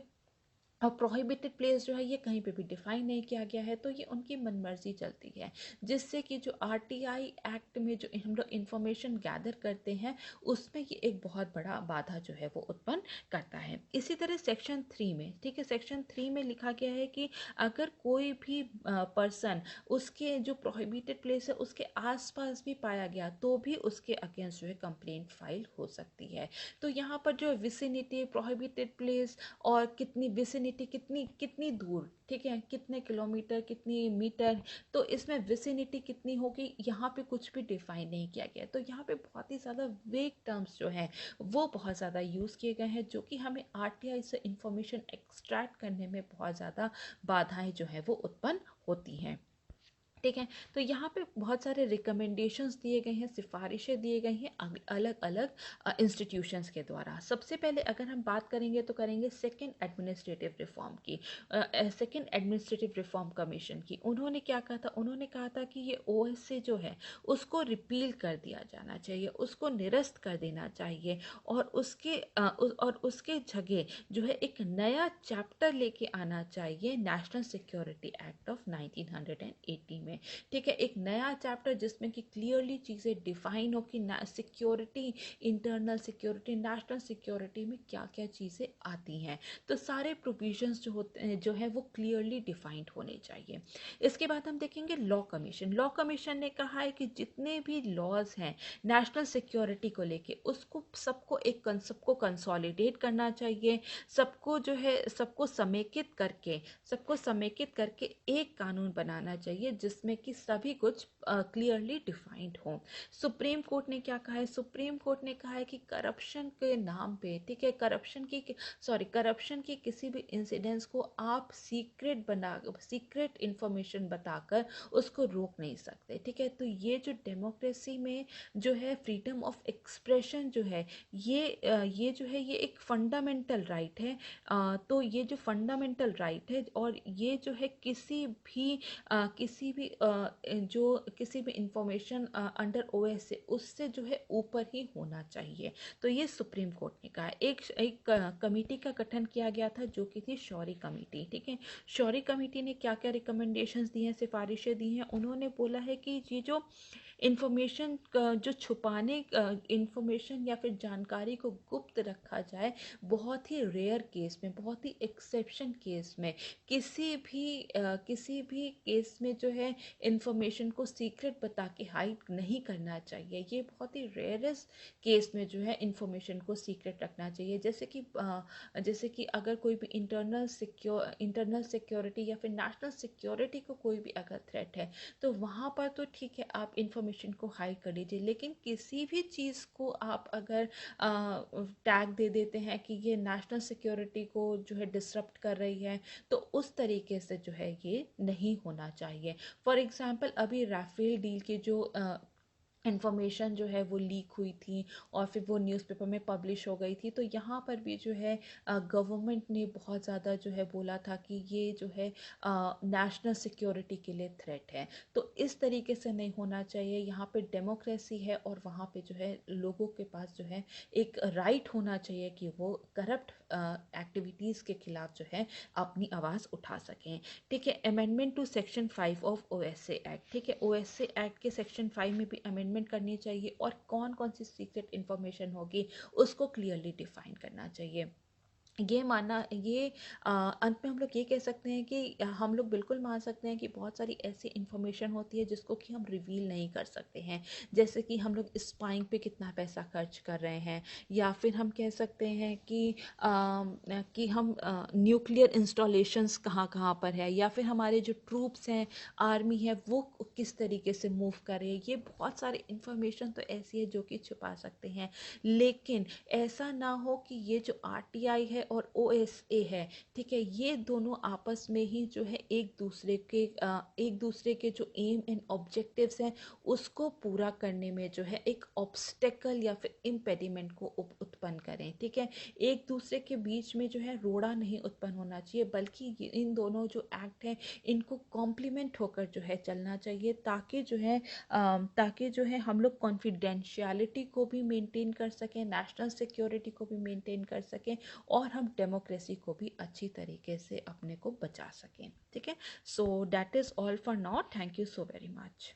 प्रोहिबिटेड प्लेस जो है ये कहीं पे भी डिफाइन नहीं किया गया है, तो ये उनकी मनमर्जी चलती है, जिससे कि जो आरटीआई एक्ट में जो हम लोग इंफॉर्मेशन गैदर करते हैं उसमें ये एक बहुत बड़ा बाधा जो है वो उत्पन्न करता है। इसी तरह सेक्शन 3 में, ठीक है, सेक्शन 3 में लिखा गया है कि अगर कोई भी पर्सन उसके जो प्रोहिबिटेड प्लेस है उसके आसपास भी पाया गया तो भी उसके अगेंस्ट जो है कंप्लेंट फाइल हो सकती है। तो यहाँ पर जो विसिनिटी, प्रोहिबिटेड प्लेस और कितनी विसिनिटी, कितनी कितनी दूर, ठीक है, कितने किलोमीटर, कितनी मीटर, तो इसमें विसिनिटी कितनी होगी यहाँ पे कुछ भी डिफाइन नहीं किया गया। तो यहाँ पे बहुत ही ज़्यादा वेग टर्म्स जो हैं वो बहुत ज़्यादा यूज़ किए गए हैं, जो कि हमें आरटीआई से इंफॉर्मेशन एक्सट्रैक्ट करने में बहुत ज़्यादा बाधाएं जो है वो उत्पन्न होती हैं। ठीक है, तो यहाँ पे बहुत सारे रिकमेंडेशंस दिए गए हैं, सिफारिशें दिए गई हैं अलग अलग इंस्टीट्यूशंस के द्वारा। सबसे पहले अगर हम बात करेंगे तो करेंगे सेकंड एडमिनिस्ट्रेटिव रिफॉर्म की, सेकंड एडमिनिस्ट्रेटिव रिफॉर्म कमीशन की। उन्होंने क्या कहा था, उन्होंने कहा था कि ये ओएसए जो है उसको रिपील कर दिया जाना चाहिए, उसको निरस्त कर देना चाहिए और उसके जगह जो है एक नया चैप्टर लेके आना चाहिए नेशनल सिक्योरिटी एक्ट ऑफ 1980 में। ठीक है, एक नया चैप्टर जिसमें कि क्लियरली चीज़ें डिफाइन हो कि security, internal security, national security में क्या क्या चीज़ें आती हैं। तो सारे प्रोविजंस जो होते हैं जो है वो क्लियरली डिफाइंड होने चाहिए। इसके बाद हम देखेंगे लॉ कमीशन। लॉ कमीशन ने कहा है कि जितने भी लॉज हैं नेशनल सिक्योरिटी को लेके उसको सबको कंसोलिडेट करना चाहिए, सबको समेकित करके एक कानून बनाना चाहिए जिसमें कि सभी कुछ क्लियरली डिफाइंड हो। सुप्रीम कोर्ट ने क्या कहा है, सुप्रीम कोर्ट ने कहा है कि करप्शन के नाम पे, ठीक है, करप्शन की किसी भी इंसिडेंट्स को आप सीक्रेट इंफॉर्मेशन बताकर उसको रोक नहीं सकते। ठीक है, तो ये जो डेमोक्रेसी में जो है फ्रीडम ऑफ एक्सप्रेशन जो है ये जो है ये एक फंडामेंटल राइट है। तो ये जो फंडामेंटल राइट है और ये जो है किसी भी इंफॉर्मेशन अंडर ओएसए उससे जो है ऊपर ही होना चाहिए। तो ये सुप्रीम कोर्ट ने कहा। एक कमेटी का गठन किया गया था जो कि थी शौरी कमेटी। ठीक है, शौरी कमेटी ने क्या क्या रिकमेंडेशंस दी हैं, सिफारिशें दी हैं। उन्होंने बोला है कि ये जो इंफॉर्मेशन जो छुपाने इंफॉर्मेशन या फिर जानकारी को गुप्त रखा जाए, बहुत ही रेयर केस में, बहुत ही एक्सेप्शन केस में, किसी भी केस में जो है इंफॉर्मेशन को सीक्रेट बता के हाइड नहीं करना चाहिए। ये बहुत ही रेयरेस्ट केस में जो है इंफॉर्मेशन को सीक्रेट रखना चाहिए। जैसे कि अगर कोई भी इंटरनल सिक्योरिटी या फिर नेशनल सिक्योरिटी को कोई भी अगर थ्रेट है तो वहाँ पर तो ठीक है, आप इंफॉर्मेशन इंफॉर्मेशन को हाइड कर लीजिए, लेकिन किसी भी चीज़ को आप अगर टैग दे देते हैं कि ये नेशनल सिक्योरिटी को जो है डिसरप्ट कर रही है, तो उस तरीके से जो है ये नहीं होना चाहिए। फॉर एग्जांपल अभी राफेल डील की जो इन्फॉर्मेशन जो है वो लीक हुई थी और फिर वो न्यूज़पेपर में पब्लिश हो गई थी, तो यहाँ पर भी जो है गवर्नमेंट ने बहुत ज़्यादा जो है बोला था कि ये जो है नेशनल सिक्योरिटी के लिए थ्रेट है। तो इस तरीके से नहीं होना चाहिए। यहाँ पे डेमोक्रेसी है और वहाँ पे जो है लोगों के पास जो है एक राइट होना चाहिए कि वो करप्ट एक्टिविटीज़ के खिलाफ जो है अपनी आवाज़ उठा सकें। ठीक है, amendment to section 5 of OSA act. ठीक है, ओएसए एक्ट के सेक्शन 5 में भी अमेंडमेंट करनी चाहिए और कौन कौन सी सीक्रेट इन्फॉर्मेशन होगी उसको क्लियरली डिफाइन करना चाहिए। ये मानना ये अंत में हम लोग ये कह सकते हैं कि हम लोग बिल्कुल मान सकते हैं कि बहुत सारी ऐसी इन्फॉर्मेशन होती है जिसको कि हम रिवील नहीं कर सकते हैं, जैसे कि हम लोग स्पाइंग पे कितना पैसा खर्च कर रहे हैं, या फिर हम कह सकते हैं कि हम न्यूक्लियर इंस्टॉलेशंस कहाँ कहाँ पर है, या फिर हमारे जो ट्रूप्स हैं, आर्मी है, वो किस तरीके से मूव कर रहे हैं। ये बहुत सारी इन्फॉर्मेशन तो ऐसी है जो कि छुपा सकते हैं, लेकिन ऐसा ना हो कि ये जो आरटीआई है और ओएसए है, ठीक है, ये दोनों आपस में ही जो है एक दूसरे के जो एम एंड ऑब्जेक्टिव्स हैं उसको पूरा करने में जो है एक ऑब्स्टेकल या फिर इम्पेडिमेंट को उत्पन्न करें। ठीक है, एक दूसरे के बीच में जो है रोड़ा नहीं उत्पन्न होना चाहिए, बल्कि इन दोनों जो एक्ट हैं इनको कॉम्प्लीमेंट होकर जो है चलना चाहिए, ताकि जो है हम लोग कॉन्फिडेंशियलिटी को भी मेंटेन कर सकें, नेशनल सिक्योरिटी को भी मेंटेन कर सकें और हम डेमोक्रेसी को भी अच्छी तरीके से अपने को बचा सकें। ठीक है, so that is all for now. Thank you so very much.